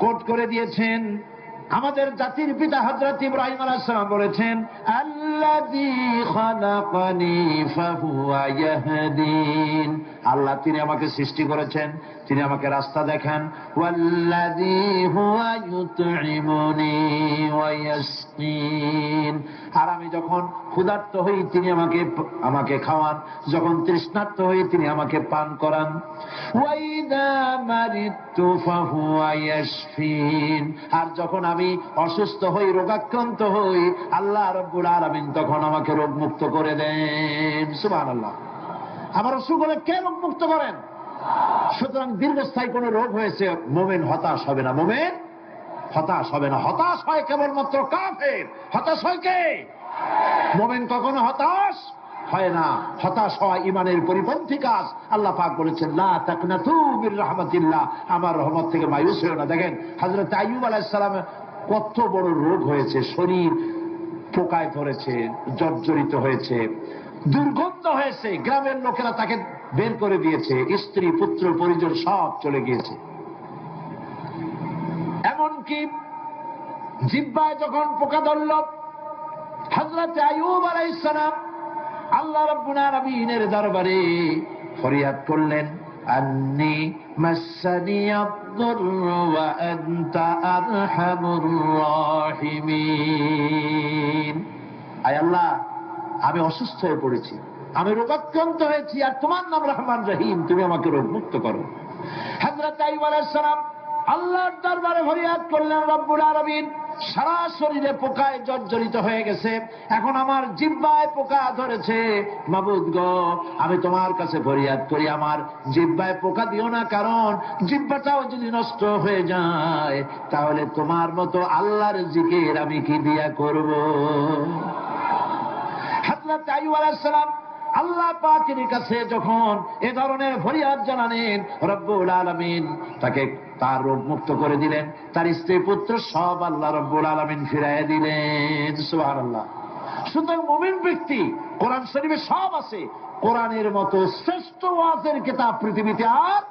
কোট করে দিয়েছেন। আমাদের জাতির পিতা হযরত ইব্রাহিম আলাইহিস সালাম বলেছেন, আল্লাযী খালাকানি ফাহুয়া ইয়াহদিন। আল্লাহ তিনি আমাকে সৃষ্টি করেছেন, তিনি আমাকে রাস্তা দেখান। ওয়াল্লাযী হুয়া ইউতঈমুনি ওয়া ইয়াসকিন। আর আমি যখন ক্ষুধার্ত হই তিনি আমাকে খাওয়ান, যখন তৃষ্ণার্ত হই তিনি আমাকে পান করান। ওয়া ইযা মারিতু ফাহুয়া ইয়াশফিন। আর যখন আমি অসুস্থ হই, রোগাক্রান্ত হই, আল্লাহ রাব্বুল আলামিন তখন আমাকে রোগ মুক্ত করে দেন। সুবহানাল্লাহ। আমার অসুখ হলে কে রোগ মুক্ত করেন? সুতরাং দীর্ঘস্থায়ী কোন রোগ হয়েছে, মুমিন হতাশ হবে না, মুমিন হতাশ হবে না। হতাশ হয় কেবলমাত্র কাফের। হতাশ হয় কে? মুমিন কখনো হতাশ হয় না। হতাশ হওয়া ইমানের পরিপন্থী কাজ। আল্লাহ পাক বলেছেন, লা তাকনাতু মির রাহমাতিল্লাহ, আমার রহমত থেকে মায়ুস হয়ো না। দেখেন হযরত আইয়ুব আলাইহিস সালামের কত বড় রোগ হয়েছে, শরীর পোকায় ধরেছে, জর্জরিত হয়েছে, দুর্গন্ধ হয়েছে, গ্রামের লোকেরা তাকে বের করে দিয়েছে, স্ত্রী পুত্র পরিজন সব চলে গিয়েছে। এমনকি জিহ্বায় যখন পোকা ধরল, হযরত আইয়ুব আলাইহিস সালাম আল্লাহ রাব্বুল আলামিনের দরবারে ফরিয়াদ করলেন, আন্নী মাসসানিয়াদ-দুররু ওয়া আনতা আরহামুর রাহিমিন। আয় আল্লাহ, আমি অসুস্থ হয়ে পড়েছি, আমি রোগাক্রান্ত হয়েছি, আর তোমার নাম রহমান রহিম, তুমি আমাকে রোগ মুক্ত করো। হযরত আইয়ুব আলাইহিস সালাম আল্লাহর দরবারে ফরিয়াদ করলেন রব্বুল আলামিন, সারা শরীরে পোকায় জর্জরিত হয়ে গেছে, এখন আমার জিহ্বায় পোকা ধরেছে, মাবুদ গো আমি তোমার কাছে ফরিয়াদ করি আমার জিহ্বায় পোকা দিও না, কারণ জিহ্বাটাও যদি নষ্ট হয়ে যায় তাহলে তোমার মতো আল্লাহর জিকির আমি কি দিয়া করব। হযরত আইয়ুব আলাইহিস সালাম আল্লাহ পাকের কাছে যখন এ ধরনের ফরিয়াদ জানালেন, রব্বুল আলামিন তাকে তার রোগ মুক্ত করে দিলেন, তার স্ত্রী পুত্র সব আল্লাহ রব্বুল আলামিন ফিরাইয়া দিলেন। সুবহানাল্লাহ। সুতরাং মুমিন ব্যক্তি, কোরআন শরীফে সব আছে, কোরআনের মতো শ্রেষ্ঠ ওয়াজের কিতাব পৃথিবীতে আর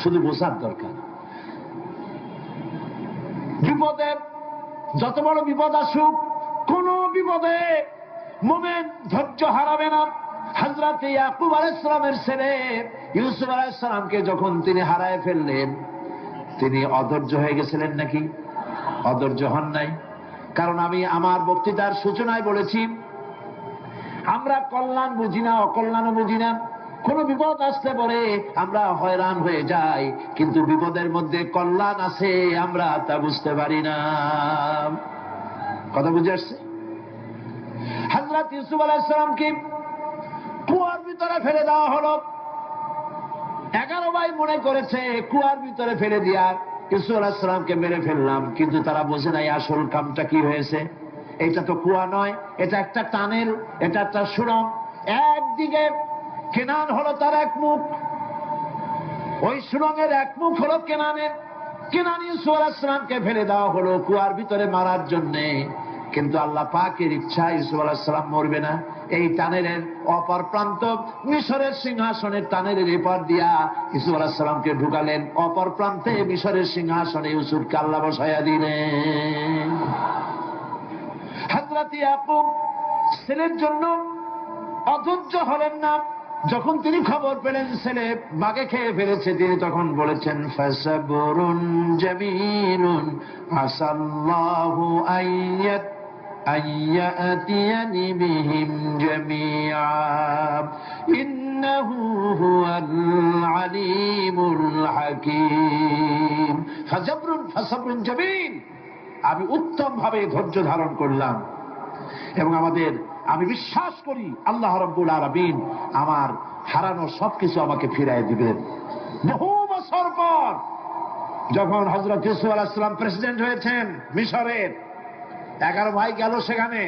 শুধু বোঝার দরকার। বিপদে যত বড় বিপদ আসুক, কোন বিপদে মুমিন ধৈর্য হারাবে না। হযরত ইয়াকুব আলাইহিস সালামের ছেলে ইউসুফ আলাইহিস সালামকে যখন তিনি হারায় ফেললেন, তিনি অধৈর্য হয়ে গেছিলেন নাকি? অধৈর্য হন নাই। কারণ আমি আমার বক্তৃতার সূচনায় বলেছি, আমরা কল্যাণ বুঝি না, অকল্যাণও বুঝি না। কোন বিপদ আসতে পরে আমরা হয়রান হয়ে যাই, কিন্তু বিপদের মধ্যে কল্যাণ আছে আমরা তা বুঝতে পারি না। কথা বুঝে আসছে? হযরত ইউসুফ আলাইহিস সালামকে কুয়ার ভিতরে ফেলে দেওয়া হলো। 11 ভাই মনে করেছে কুয়ার ভিতরে ফেলে দিয়া ইউসুফ আলাইহিস সালামকে মেরে ফেললাম, কিন্তু তারা বোঝে নাই আসল কামটা কি হয়েছে। এটা তো কুয়া নয়, এটা একটা টানেল, এটা একটা সুড়ঙ্গ। একদিকে কেনান হলো তার এক মুখ, ওই সুড়ঙ্গের এক মুখ হলো কেনানের। কেনান ইউসুফ আলাইহিস সালামকে ফেলে দেওয়া হলো কুয়ার ভিতরে মারার জন্যে, কিন্তু আল্লাহ পাকের ইচ্ছা ইউসুফ আলাইহিস সালাম মরবে না। এই টানেলের অপর প্রান্ত মিশরের সিংহাসনের টানেলের এপার দিয়া ইউসুফ আলাইহিস সালামকে ঢুকালেন, অপর প্রান্তে মিশরের সিংহাসনে ইউসুফকে আল্লাহ বসাইয়া দিলেন। হযরত ইয়াকুব ছেলের জন্য অধৈর্য হলেন না। যখন তিনি খবর পেলেন ছেলে বাঘে খেয়ে ফেলেছে, তিনি তখন বলেছেন ফাসাবরুন জামিলুন আসাল্লাহু আইয়াতিয়ানি বিহিম জামিআ ইন্নাহু হুয়াল আলিমুল হাকীম। ফাসাবরুন জামিল, আমি উত্তম ভাবে ধৈর্য ধারণ করলাম এবং আমি বিশ্বাস করি আল্লাহ রাব্বুল আলামিন আমার হারানো সবকিছু আমাকে ফিরাই দিবেন। বহু বছর পর যখন হযরত ইউসুফ আলাইহিস সালাম প্রেসিডেন্ট হয়েছেন মিশরের, 11 ভাই গেল সেখানে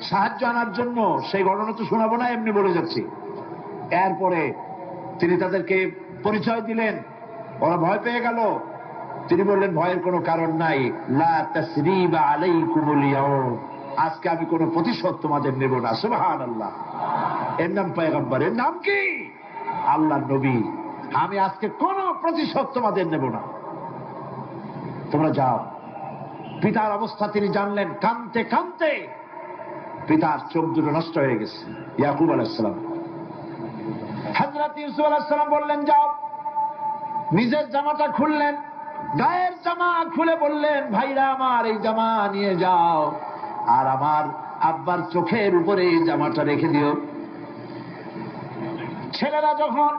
সাহায্য আনার জন্য। সেই ঘটনা তো শোনাবো না, এমনি বলে যাচ্ছি। এরপরে তিনি তাদেরকে পরিচয় দিলেন, ওরা ভয় পেয়ে গেল। তিনি বললেন ভয়ের কোনো কারণ নাই, লা তাসরিবা আলাইকুমুল ইয়াউম, আজকে আমি কোনো প্রতিশোধ তোমাদের নেব না। সুবহানাল্লাহ। এর নাম পয়গম্বর, এর নাম কি? আল্লাহর নবী। আমি আজকে কোনো প্রতিশোধ তোমাদের নেব না, তোমরা যাও। পিতার অবস্থা তিনি জানলেন, কাঁদতে কাঁদতে পিতার চোখ দুটো নষ্ট হয়ে গেছে। ইয়াকুব আলাইহিস সালাম, হযরত ইউসুফ আলাইহিস সালাম বললেন যাও। নিজের জামাটা খুললেন, গায়ের জামা খুলে বললেন ভাইরা আমার এই জামা নিয়ে যাও, আর আমার আব্বার চোখের উপরে এই জামাটা রেখে দিও। ছেলেরা যখন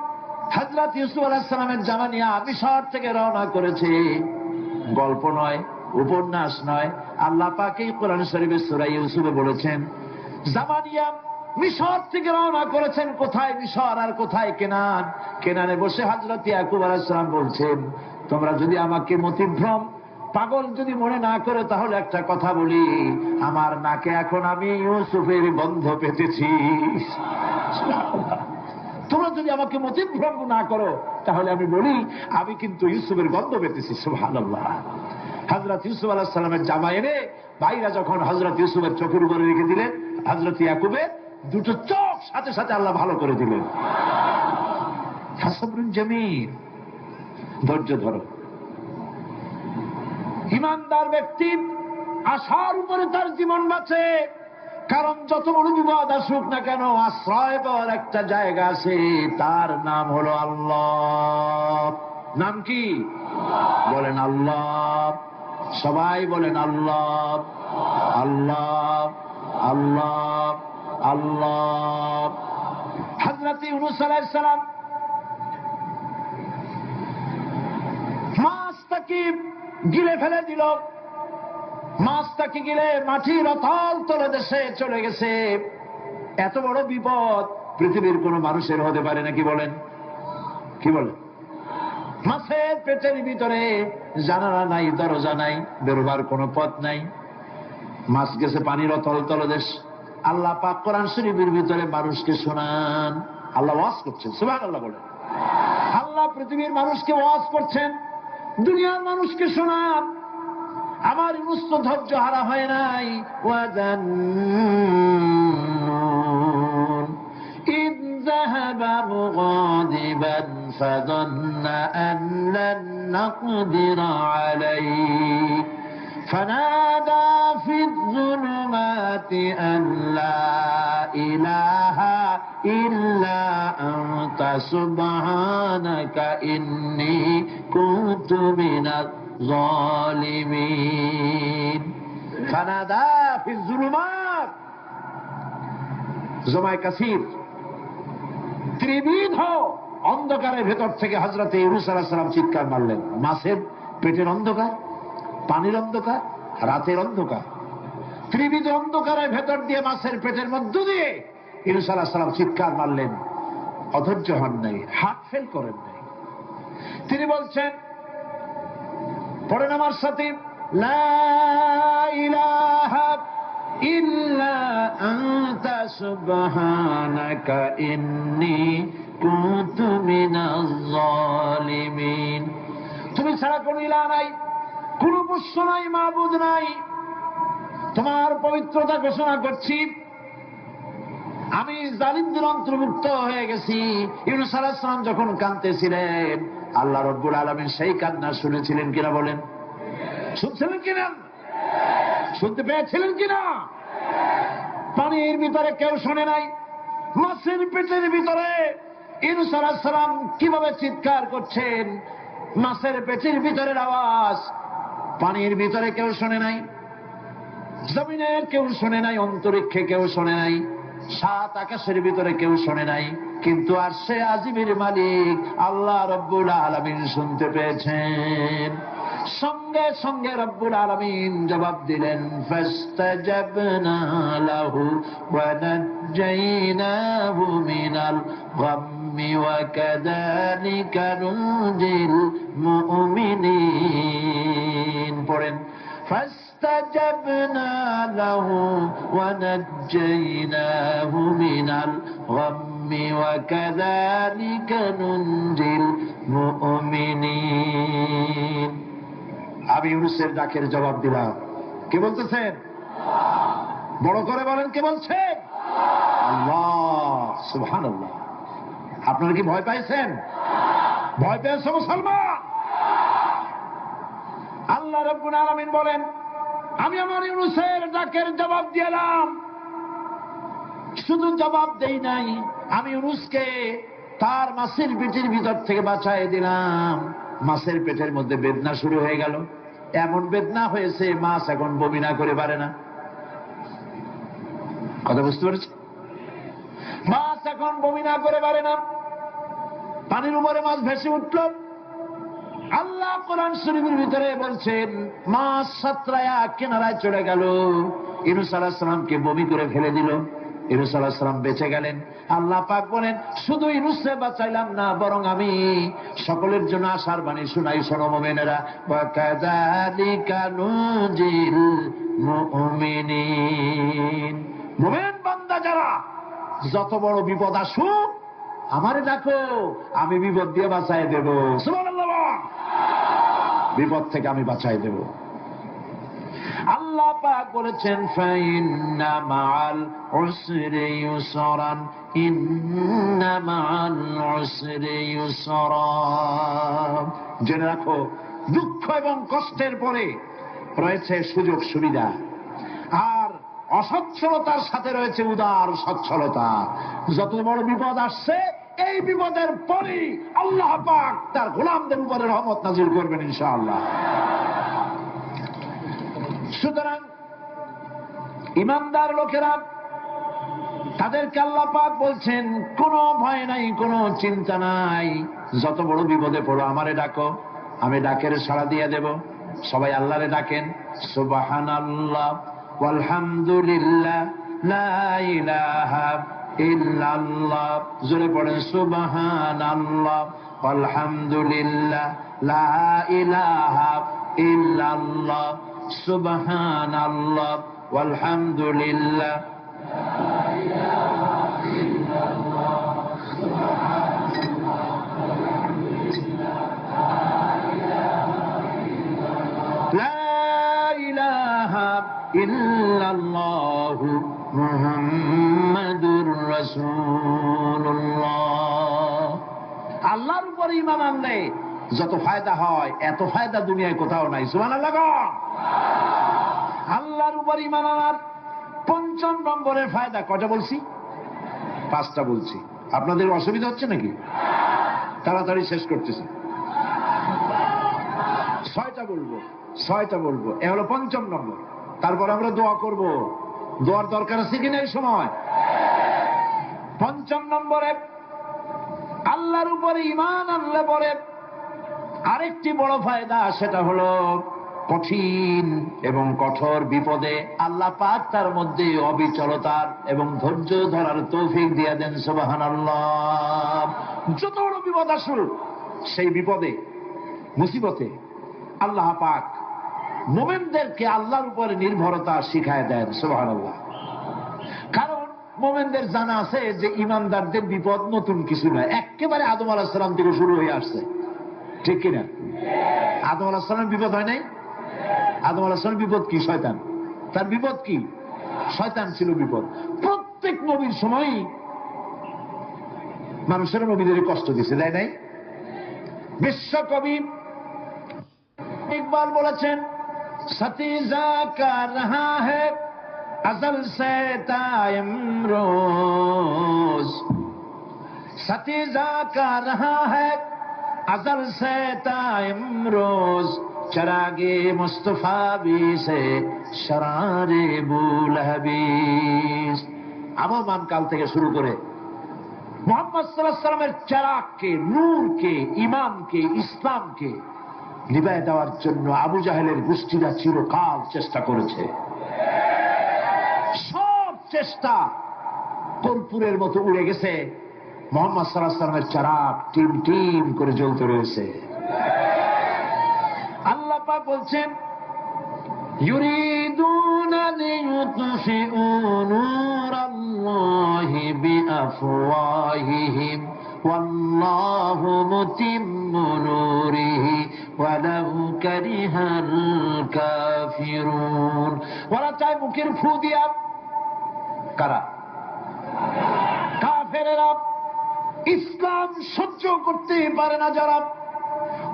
হযরত ইউসুফ আলাইহিস সালামের জামা নিয়ে মিশর থেকে রওনা করেছে, গল্প নয়, উপন্যাস নয়, আল্লাহ পাকই কোরআন শরীফে সূরা ইউসুফে বলেছেন, জামা নিয়ে মিশর থেকে রওনা করেছেন। কোথায় মিশর আর কোথায় কেনান? কেনানে বসে হযরত ইয়াকুব আলাইহিস সালাম বলছেন, তোমরা যদি আমাকে মতিভ্রম পাগল যদি মনে না করে তাহলে একটা কথা বলি, আমার নাকে এখন আমি ইউসুফের গন্ধ পেতেছি। তোমরা যদি আমাকে মতিভ্রম না করো তাহলে আমি বলি আমি কিন্তু ইউসুফের গন্ধ পেতেছি। সুবহানাল্লাহ। হযরত ইউসুফ আলাইহিস সালামের জামা এনে ভাইরা যখন হযরত ইউসুফের চোখের উপরে রেখে দিলেন, হযরত ইয়াকুবের দুটো চোখ সাথে সাথে আল্লাহ ভালো করে দিলেন। ফাসাবরুন জামিল, ধৈর্য ধরো। ইমানদার ব্যক্তি আশার উপরে তার জীবন বাঁচে, কারণ যত বড় বিপদ আসুক না কেন আশ্রয় পাওয়ার একটা জায়গা আছে, তার নাম হলো আল্লাহ। নাম কি? বলেন আল্লাহ। সবাই বলেন আল্লাহ আল্লাহ আল্লাহ আল্লাহ। হযরত ইউনূস আলাইহিস সালাম মাছ গিলে ফেলে দিল। মাছটাকে গিলে মাটির অতল তলে দেশে চলে গেছে। এত বড় বিপদ পৃথিবীর কোন মানুষের হতে পারে নাকি বলেন? কি বলেন? মাছের পেটের ভিতরে জানালা নাই, দরজা নাই, বেরোবার কোনো পথ নাই। মাছ গেছে পানির অতল তলদেশ। আল্লাহ পাক কোরআন শরীফের ভিতরে মানুষকে শোনান। আল্লাহ ওয়াজ করছেন, সুবহানাল্লাহ বলেন। আল্লাহ পৃথিবীর মানুষকে ওয়াজ করছেন, দুনিয়ার মানুষকে শোনান। আমার ইউনুস তো ধৈর্য হারা হয় নাই। ওয়াযান্নুন ইয যাহাবা মুগাদিবান ফাযান্না আন লান নাকদিরা আলাইহি فنادى في الظلمات أن لا إله إلا أنت سبحانك إني كنت من الظالمين فنادى في الظلمات জমায় কাসির ত্রিবিধ অন্ধকারের ভেতর থেকে হযরত ইউনূস আলাইহিস সালাম চিৎকার মারলেন। মাছের পেটের অন্ধকার, পানির অন্ধকার, রাতের অন্ধকার, ত্রিবিধ অন্ধকারের ভেতর দিয়ে মাছের পেটের মধ্য দিয়ে ইউনূস আলাইহিস সালাম চিৎকার মারলেন। অধৈর্য হন নাই, হার্ট ফেল করেন নাই। তিনি বলছেন, পড়েন আমার সাথে, লা ইলাহা ইল্লা আনতা সুবহানাকা ইন্নী কুনতু মিনাজ জালিমিন। তুমি ছাড়া কোন ইলাহ নাই, কোন উপাস্য নাই, মাবুদ নাই। তোমার পবিত্রতা ঘোষণা করছি। আমি জালিমদের অন্তর্ভুক্ত হয়ে গেছি। ইউনূস আলাইহিস সালাম যখন কাঁদতেছিলেন, আল্লাহ রাব্বুল আলামিন সেই কান্না শুনেছিলেন কিনা বলেন? শুনছিলেন কিনা? শুনতে পেয়েছিলেন কিনা? পানির ভিতরে কেউ শোনে নাই। মাছের পেটের ভিতরে ইউনূস আলাইহিস সালাম কিভাবে চিৎকার করছেন, মাছের পেটের ভিতরের আওয়াজ পানির ভিতরে কেউ শোনে নাই, জমিনের কেউ শোনে নাই, অন্তরিক্ষে কেউ শোনে নাই, সাত আকাশের ভিতরে কেউ শোনে নাই। কিন্তু আরশে আজিমের মালিক আল্লাহ রাব্বুল আলামিন শুনতে পেয়েছেন। সঙ্গে সঙ্গে রব্বুল আলামিন জবাব দিলেন, ফাস্তাজাবনা লাহু ওয়া নাজ্জাইনাহু মিনাল গাম্মি ওয়া কাযালিকা নুনজিল মুমিনিন। পড়েন, ফাস্তাজাবনা লাহু ওয়া নাজ্জাইনাহু মিনাল গাম্মি ওয়া কাযালিকা নুনজিল মুমিনিন। আমি ইউনূসের ডাকের জবাব দিলাম। কে বলতেছেন? বড় করে বলেন, কে বলছেন? আল্লাহ, সুবহানাল্লাহ। আপনারা কি ভয় পাইছেন? ভয় পেয়েছে মুসলমান? আল্লাহ রাব্বুল আলামিন বলেন, আমি আমার ইউনূসের ডাকের জবাব দিলাম। শুধু জবাব দেই নাই, আমি ইউনূসকে তার মাছের পেটের ভিতর থেকে বাঁচায় দিলাম। মাছের পেটের মধ্যে বেদনা শুরু হয়ে গেল। এমন বেদনা হয়েছে মাছ এখন বমি না করে পারে না। কথা বুঝতে পেরেছি? মাছ এখন বমি না করে পারে না। পানির উপরে মাছ ভেসে উঠল। আল্লাহ কোরআন শরীফের ভিতরে বলছেন, মাছ সাতরায়া কিনারায় চলে গেল। ইউনূস আলাইহিস সালামকে বমি করে ফেলে দিল। ইউনূস আলাইহিস সালাম বেঁচে গেলেন। আল্লাহ পাক বলেন, শুধু ইউনূসকে বাঁচাইলাম না, বরং আমি সকলের জন্য আশার বাণী শোনাই। শোনো মুমিনেরা, ওয়া কাযালিকা নুনজিল মুমিনিন। মুমিন বান্দা যারা, যত বড় বিপদ আসুক আমারে ডাকো, আমি বিপদ দিয়ে বাঁচাই দেব। সুবহানাল্লাহ। বিপদ থেকে আমি বাঁচাই দেব। আল্লাহ পাক বলেছেন, ফাইন্না মাআল উসরি ইউসরান, ইন্না মাআল উসরি ইউসরা। জেনে রাখো, দুঃখ এবং কষ্টের পরে রয়েছে সুযোগ সুবিধা, আর অসচ্ছলতার সাথে রয়েছে উদার সচ্ছলতা। যত বড় বিপদ আসছে, এই বিপদের পরে আল্লাহ পাক তার গোলামদের উপরে রহমত নাজিল করবেন ইনশাআল্লাহ। সুতরাং ঈমানদার লোকেরা, তাদেরকে আল্লাহ পাক বলছেন, কোনো ভয় নাই, কোনো চিন্তা নাই। যত বড় বিপদে পড়ো আমারে ডাকো, আমি ডাকের সাড়া দিয়ে দেব। সবাই আল্লাহরে ডাকেন, সুবহানাল্লাহ ওয়ালহামদুলিল্লাহ লা ইলাহা ইল্লাল্লাহ। জোরে পড়েন সুবহানাল্লাহ ওয়ালহামদুলিল্লাহ লা ইলাহা ইল্লাল্লাহ, সুবহানাল্লাহ ওয়ালহামদুলিল্লাহ লা ইলাহা ইল্লাল্লাহু মুহাম্মাদুর রাসূলুল্লাহ। আল্লাহর উপর ঈমান আনলে যত ফায়দা হয় এত ফায়দা দুনিয়ায় কোথাও নাই। সুবহানাল্লাহ। আল্লাহর উপর ঈমান আনার ৫ম নম্বরের ফায়দা কয়টা বলছি? 5টা বলছি। আপনাদের অসুবিধা হচ্ছে নাকি? তাড়াতাড়ি শেষ করতেছি। 6টা বলবো। এ হলো ৫ম নম্বর। তারপর আমরা দোয়া করব। দোয়ার দরকার আছে কিনা এই সময়? ৫ম নম্বরে আল্লাহর উপরে ঈমান আনলে পরে আরেকটি বড় ফায়দা, সেটা হলো কঠিন এবং কঠোর বিপদে আল্লাহ পাক তার মধ্যে অবিচলতার এবং ধৈর্য ধরার তৌফিক দিয়ে দেন। সুবহানাল্লাহ। যত বড় বিপদ আসুক সেই বিপদে মুসিবতে আল্লাহ পাক মুমিনদেরকে আল্লাহর উপরে নির্ভরতা শিখায় দেন। সুবহানাল্লাহ। কারণ মুমিনদের জানা আছে যে ঈমানদারদের বিপদ নতুন কিছু নয়, একেবারে আদম আলাইহিস সালাম থেকে শুরু হয়ে আসছে। ঠিক কিনা? আদম আলাইহিস সালামের বিপদ হয় নাই? আদম আলাইহিস সালামের বিপদ কি? শয়তান। তার বিপদ কি? শয়তান ছিল বিপদ। প্রত্যেক নবীর সময়ই মানুষের নবীদের কষ্ট দিয়েছে, তাই নাই? বিশ্বকবি ইকবাল বলেছেন, সতীজা কা রহা হ্যায় अज़ल से ताइमरोज, सतीजा का रहा है अज़ल से ताइमरोज, चरागे मुस्तफा भी से शरारे बुलहबीस। আবহমান কাল থেকে শুরু করে মুহাম্মদ সাল্লাল্লাহু আলাইহি ওয়াসাল্লামের চারাগকে, নূরকে, ঈমানকে, ইসলামকে নিভায় দেওয়ার জন্য আবু জাহেলের গোষ্ঠীরা চিরকাল চেষ্টা করেছে। সব চেষ্টা কর্পূরের মতো উড়ে গেছে, মুহাম্মদ সাল্লাল্লাহু আলাইহি ওয়াসাল্লামের চারাগ টিম টিম করে জ্বলতে রয়েছে। আল্লাহ পাক বলছেন, ইউরিদুনা লিইউতফিউ নূরাল্লাহি বিআফওয়াহিহিম ওয়াল্লাহু মুতিম্মু নূরিহি ওয়ালাউ কারিহাল কাফিরুন। ওরা চায় মুখের ফু দিয়া, কারা? কাফেরেরা। ইসলাম সহ্য করতে পারে না যারা,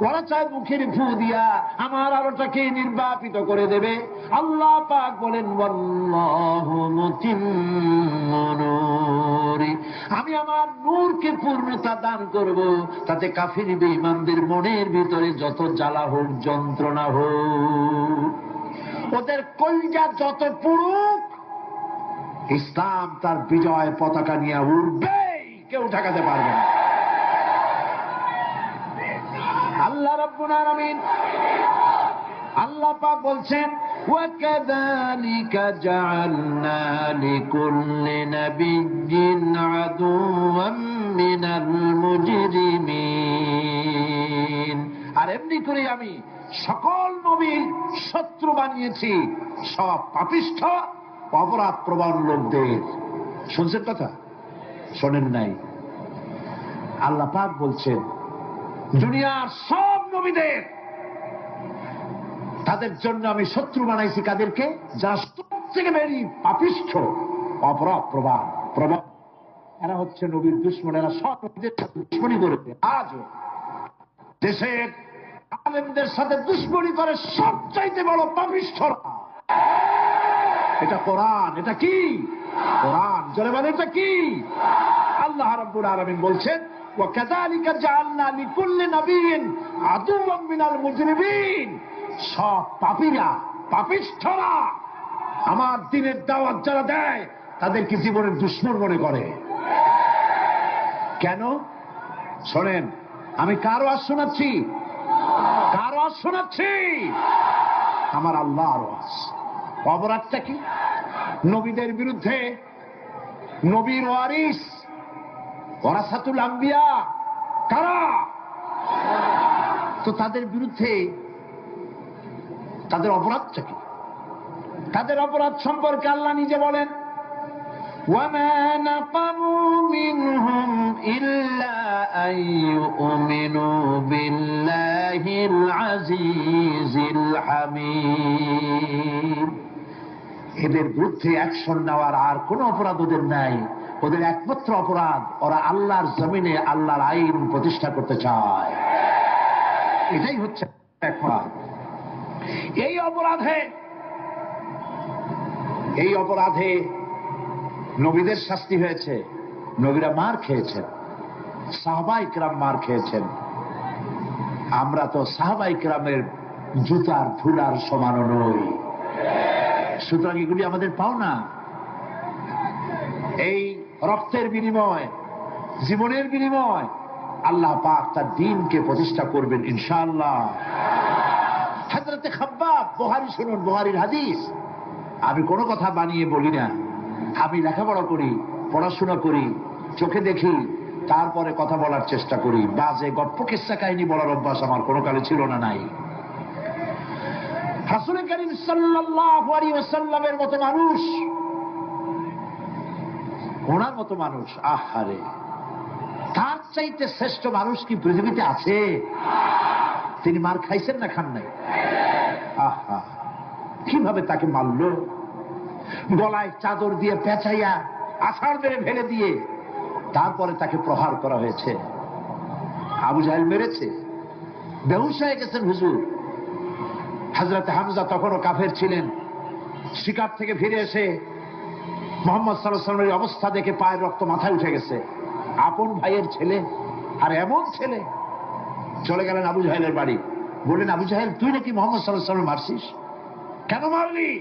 ওরা চায় মুখের ফু দিয়া আমার আলোটাকে নির্বাপিত করে দেবে। আল্লাহ পাক বলেন, ওয়াল্লাহু মুতিম্মু নূরি, আমি আমার নূরকে পূর্ণতা দান করব। তাতে কাফির বেঈমানদের মনের ভিতরে যত জ্বালা হোক, যন্ত্রণা হোক, ওদের কলজা যত পুরুক, ইসলাম তার বিজয় পতাকা নিয়ে উড়বে, কেউ ঠেকাতে পারবে না। আল্লাহ রাব্বুল আলামিন, আল্লাহ পাক বলছেন, ওয়াকাযালিকা জাআলনা লিকুল্লি নাবিয়্যিন আদুওয়াম মিনাল মুজরিমিন। আর এমনি করে আমি সকল নবীর শত্রু বানিয়েছি সব পাপিষ্ঠ অপরাধ প্রবণ লোকদের। শুনছেন কথা? শোনেন নাই? আল্লাহ পাক বলছেন, দুনিয়ার সব নবীদের তাদের জন্য আমি শত্রু বানাইছি। কাদেরকে? যারা সবথেকে বেশি পাপিষ্ঠ, অপরাধ প্রবণ। এরা হচ্ছে নবীর দুশমন। এরা সব নবীদের সাথে দুশমনি করেছে। আজও দেশের আলেমদের সাথে দুশমনি করে সবচাইতে বড় পাপিষ্ঠরা। এটা কোরআন। এটা কি? কোরআন। জোরে বলেন, এটা কি? আল্লাহ রাব্বুল আলামিন বলছেন, ওয়াকাযালিকা জাআলনা লিকুল্লি নাবিয়্যিন আদুওয়াম মিনাল মুজরিমিন। সব পাপীরা, পাপিষ্ঠরা আমার দ্বীনের দাওয়াত যারা দেয় তাদেরকে জীবনের দুশমন মনে করে। কেন? শোনেন, আমি কার ওয়াজ শোনাচ্ছি? কার ওয়াজ শোনাচ্ছি? আমার আল্লাহর ওয়াজ। অপরাধটা কি? নবীদের বিরুদ্ধে, নবীর ওয়ারিস ওয়ারাসাতুল আম্বিয়া কারা, তো তাদের বিরুদ্ধে তাদের অপরাধটা কি? তাদের অপরাধ সম্পর্কে আল্লাহ নিজে বলেন, وَمَا نَقَمُوا مِنْهُمْ إِلَّا أَن يُؤْمِنُوا بِاللَّهِ الْعَزِيزِ الْحَمِيدِ। এদের বিরুদ্ধে অ্যাকশন নেওয়ার আর কোন অপরাধ ওদের নাই। ওদের একমাত্র অপরাধ, ওরা আল্লাহর জমিনে আল্লাহর আইন প্রতিষ্ঠা করতে চায়। এটাই হচ্ছে অপরাধ। এই অপরাধে নবীদের শাস্তি হয়েছে। নবীরা মার খেয়েছেন, সাহাবায়ে কেরাম মার খেয়েছেন। আমরা তো সাহাবায়ে কেরামের জুতার ধুলার সমানও নই। সুতরাং এগুলি আমাদের পাওনা। এই রক্তের বিনিময়, জীবনের বিনিময় আল্লাহ পাক তার দ্বীনকে প্রতিষ্ঠা করবেন ইনশাআল্লাহ। হযরতে খাব্বাব, বুখারী শুনুন, বুখারীর হাদিস। আমি কোনো কথা বানিয়ে বলি না। আমি লেখাপড়া করি, পড়াশোনা করি, চোখে দেখি, তারপরে কথা বলার চেষ্টা করি। বাজে গল্প কিস্সা কাহিনী বলার অভ্যাস আমার কোনো কালে ছিল না, নাই। রাসূল করিম সাল্লাল্লাহু আলাইহি ওয়াসাল্লামের মতো মানুষ, ওনার মতো মানুষ, আহারে, তার চাইতে শ্রেষ্ঠ মানুষ কি পৃথিবীতে আছে? তিনি মার খাইছেন না খান নাই? আহা, কিভাবে তাকে মারল! গলায় চাদর দিয়ে পেঁচাইয়া আছাড় মেরে ফেলে দিয়ে তারপরে তাকে প্রহার করা হয়েছে। আবু জাহেল মেরেছে, বেহুশ হয়ে গেছেন হুজুর। হযরতে হামজা তখনও কাফের ছিলেন। শিকার থেকে ফিরে এসে মুহাম্মদ সাল্লাল্লাহু আলাইহি ওয়াসাল্লামের অবস্থা দেখে পায়ের রক্ত মাথায় উঠে গেছে। আপন ভাইয়ের ছেলে, আর এমন ছেলে। চলে গেলেন আবু জাহেলের বাড়ি, বললেন, আবু জাহেল, তুই নাকি মুহাম্মদ সাল্লাল্লাহু আলাইহি ওয়াসাল্লাম মারছিস? কেন মারলি?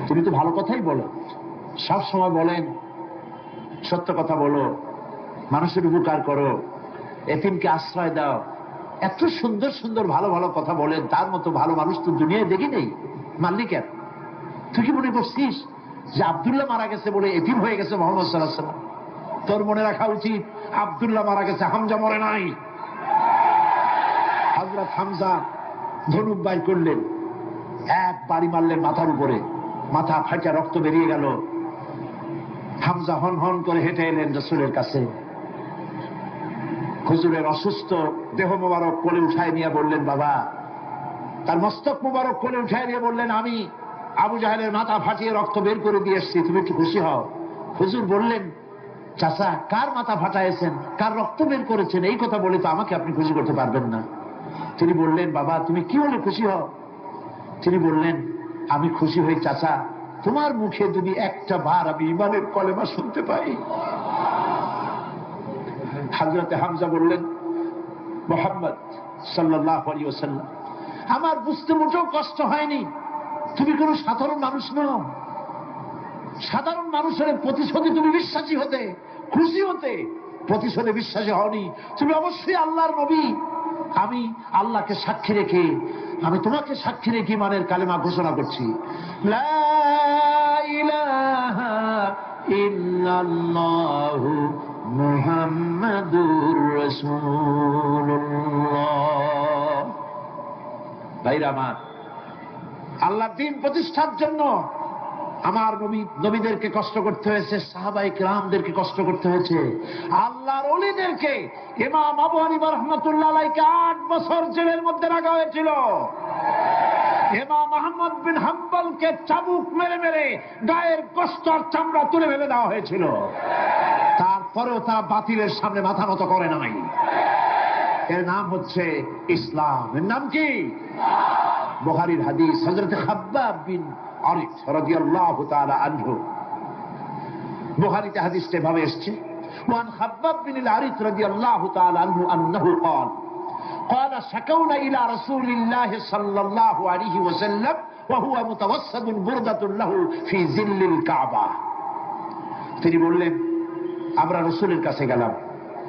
তুমি তো ভালো কথাই বলো, সব সময় বলেন সত্য কথা বলো, মানুষের উপকার করো, এতিমকে আশ্রয় দাও, এত সুন্দর সুন্দর ভালো ভালো কথা বলেন। তার মতো ভালো মানুষ তো দুনিয়ায় দেখি নেই। মারলি কেন? তুই কি মনে করছিস যে আব্দুল্লাহ মারা গেছে বলে এতিম হয়ে গেছে মুহাম্মদ সাল্লাল্লাহু আলাইহি ওয়াসাল্লাম? তোর মনে রাখা উচিত, আব্দুল্লাহ মারা গেছে, হামজা মরে নাই। হযরত হামজা ধনুক বাইর করলেন, এক বাড়ি মারলেন মাথার উপরে, মাথা ফাটা রক্ত বেরিয়ে গেল। হামজা হন হন করে হেঁটে এলেন রাসূলের কাছে। হুজুরের অসুস্থ দেহ মোবারক কোলে উঠায় নিয়ে বললেন, বাবা। তার মস্তক মোবারক কোলে উঠায় নিয়ে বললেন, আমি আবু জাহেলের মাথা ফাটিয়ে রক্ত বের করে দিয়ে এসেছি, তুমি একটু খুশি হও। হুজুর বললেন, চাচা, কার মাথা ফাটাইছেন, কার রক্ত বের করেছেন, এই কথা বলে তো আমাকে আপনি খুশি করতে পারবেন না। তিনি বললেন, বাবা, তুমি কি হলে খুশি হও? তিনি বললেন, আমি খুশি হই চাচা, তোমার মুখে যদি একটা বার আমি ঈমানের কলেমা শুনতে পাই। হযরতে হামজা বললেন, মুহাম্মদ সাল্লাল্লাহু আলাইহি ওয়াসাল্লাম, আমার বুঝতে মোটেও কষ্ট হয়নি, তুমি কোন সাধারণ মানুষ নও। সাধারণ মানুষের প্রতিশোধে তুমি বিশ্বাসী হতে, খুশি হতে, প্রতিশোধে বিশ্বাসী হওনি। তুমি অবশ্যই আল্লাহর নবী। আমি আল্লাহকে সাক্ষী রেখে, আমি তোমাকে সাক্ষী রেখে ঈমানের কালেমা ঘোষণা করছি, লা ইলাহা ইল্লাল্লাহু মুহাম্মাদুর রাসূলুল্লাহ। ভাইরা আমার, আল্লাহর দ্বীন প্রতিষ্ঠার জন্য আমার নবীদেরকে কষ্ট করতে হয়েছে, সাহাবায়ে কেরামদেরকে কষ্ট করতে হয়েছে, আল্লাহর ওলিদেরকে। ইমাম আবু হানিফা রাহমাতুল্লাহ আলাইহিকে 8 বছর জেলের মধ্যে রাখা হয়েছিল। ইমাম আহমদ বিন হাম্বলকে চাবুক মেরে মেরে গায়ের গোশত আর চামড়া তুলে ফেলে দেওয়া হয়েছিল। তারপরেও তারা বাতিলের সামনে মাথা নত করে নাই। এর নাম হচ্ছে ইসলাম। এর নাম কি? বুখারীর হাদিস, হযরত খাব্বাব বিন আরিত রাদিয়াল্লাহু তাআলা আনহু। বুখারীতে হাদিসটা এভাবে এসেছে, ওয়ান খাব্বাব বিন আরিত রাদিয়াল্লাহু তাআলা আনহু আন্নাহু قال قال شكونا الى رسول الله صلى الله عليه وسلم وهو متوسد بردة له في ظل الكعبة। তিনি বললেন, আমরা রাসূলের কাছে গেলাম,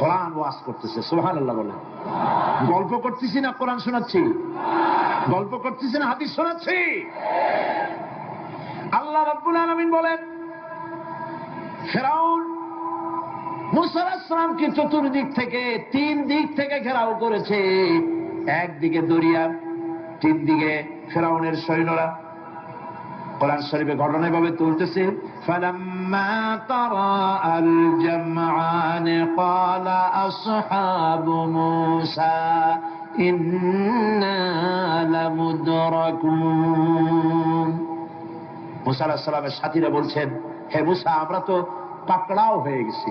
কোরআন ওয়াজ করতেছে, সুবহানাল্লাহ বলে। গল্প করতেছি না কোরআন শোনাচ্ছি? গল্প করতেছি না হাদিস শোনাচ্ছি? আল্লাহ রাব্বুল আলামিন বলেন, ফিরআউন মূসা আলাইহিস সালামকে চতুর্দিক থেকে 3 দিক থেকে ঘেরাও করেছে। একদিকে দরিয়া, 3 দিকে ফিরআউনের সৈন্যরা। কোরআন শরীফে ঘটনা এভাবে তুলতেছে, ফালাম্মা তারাআল জামআন ক্বালা আসহাবু মূসা ইন্না লামুদরাকুন। মূসা আলাইহিস সালামের সাথীরা বলছেন, হে মূসা, আমরা তো পাকড়াও হয়ে গেছি,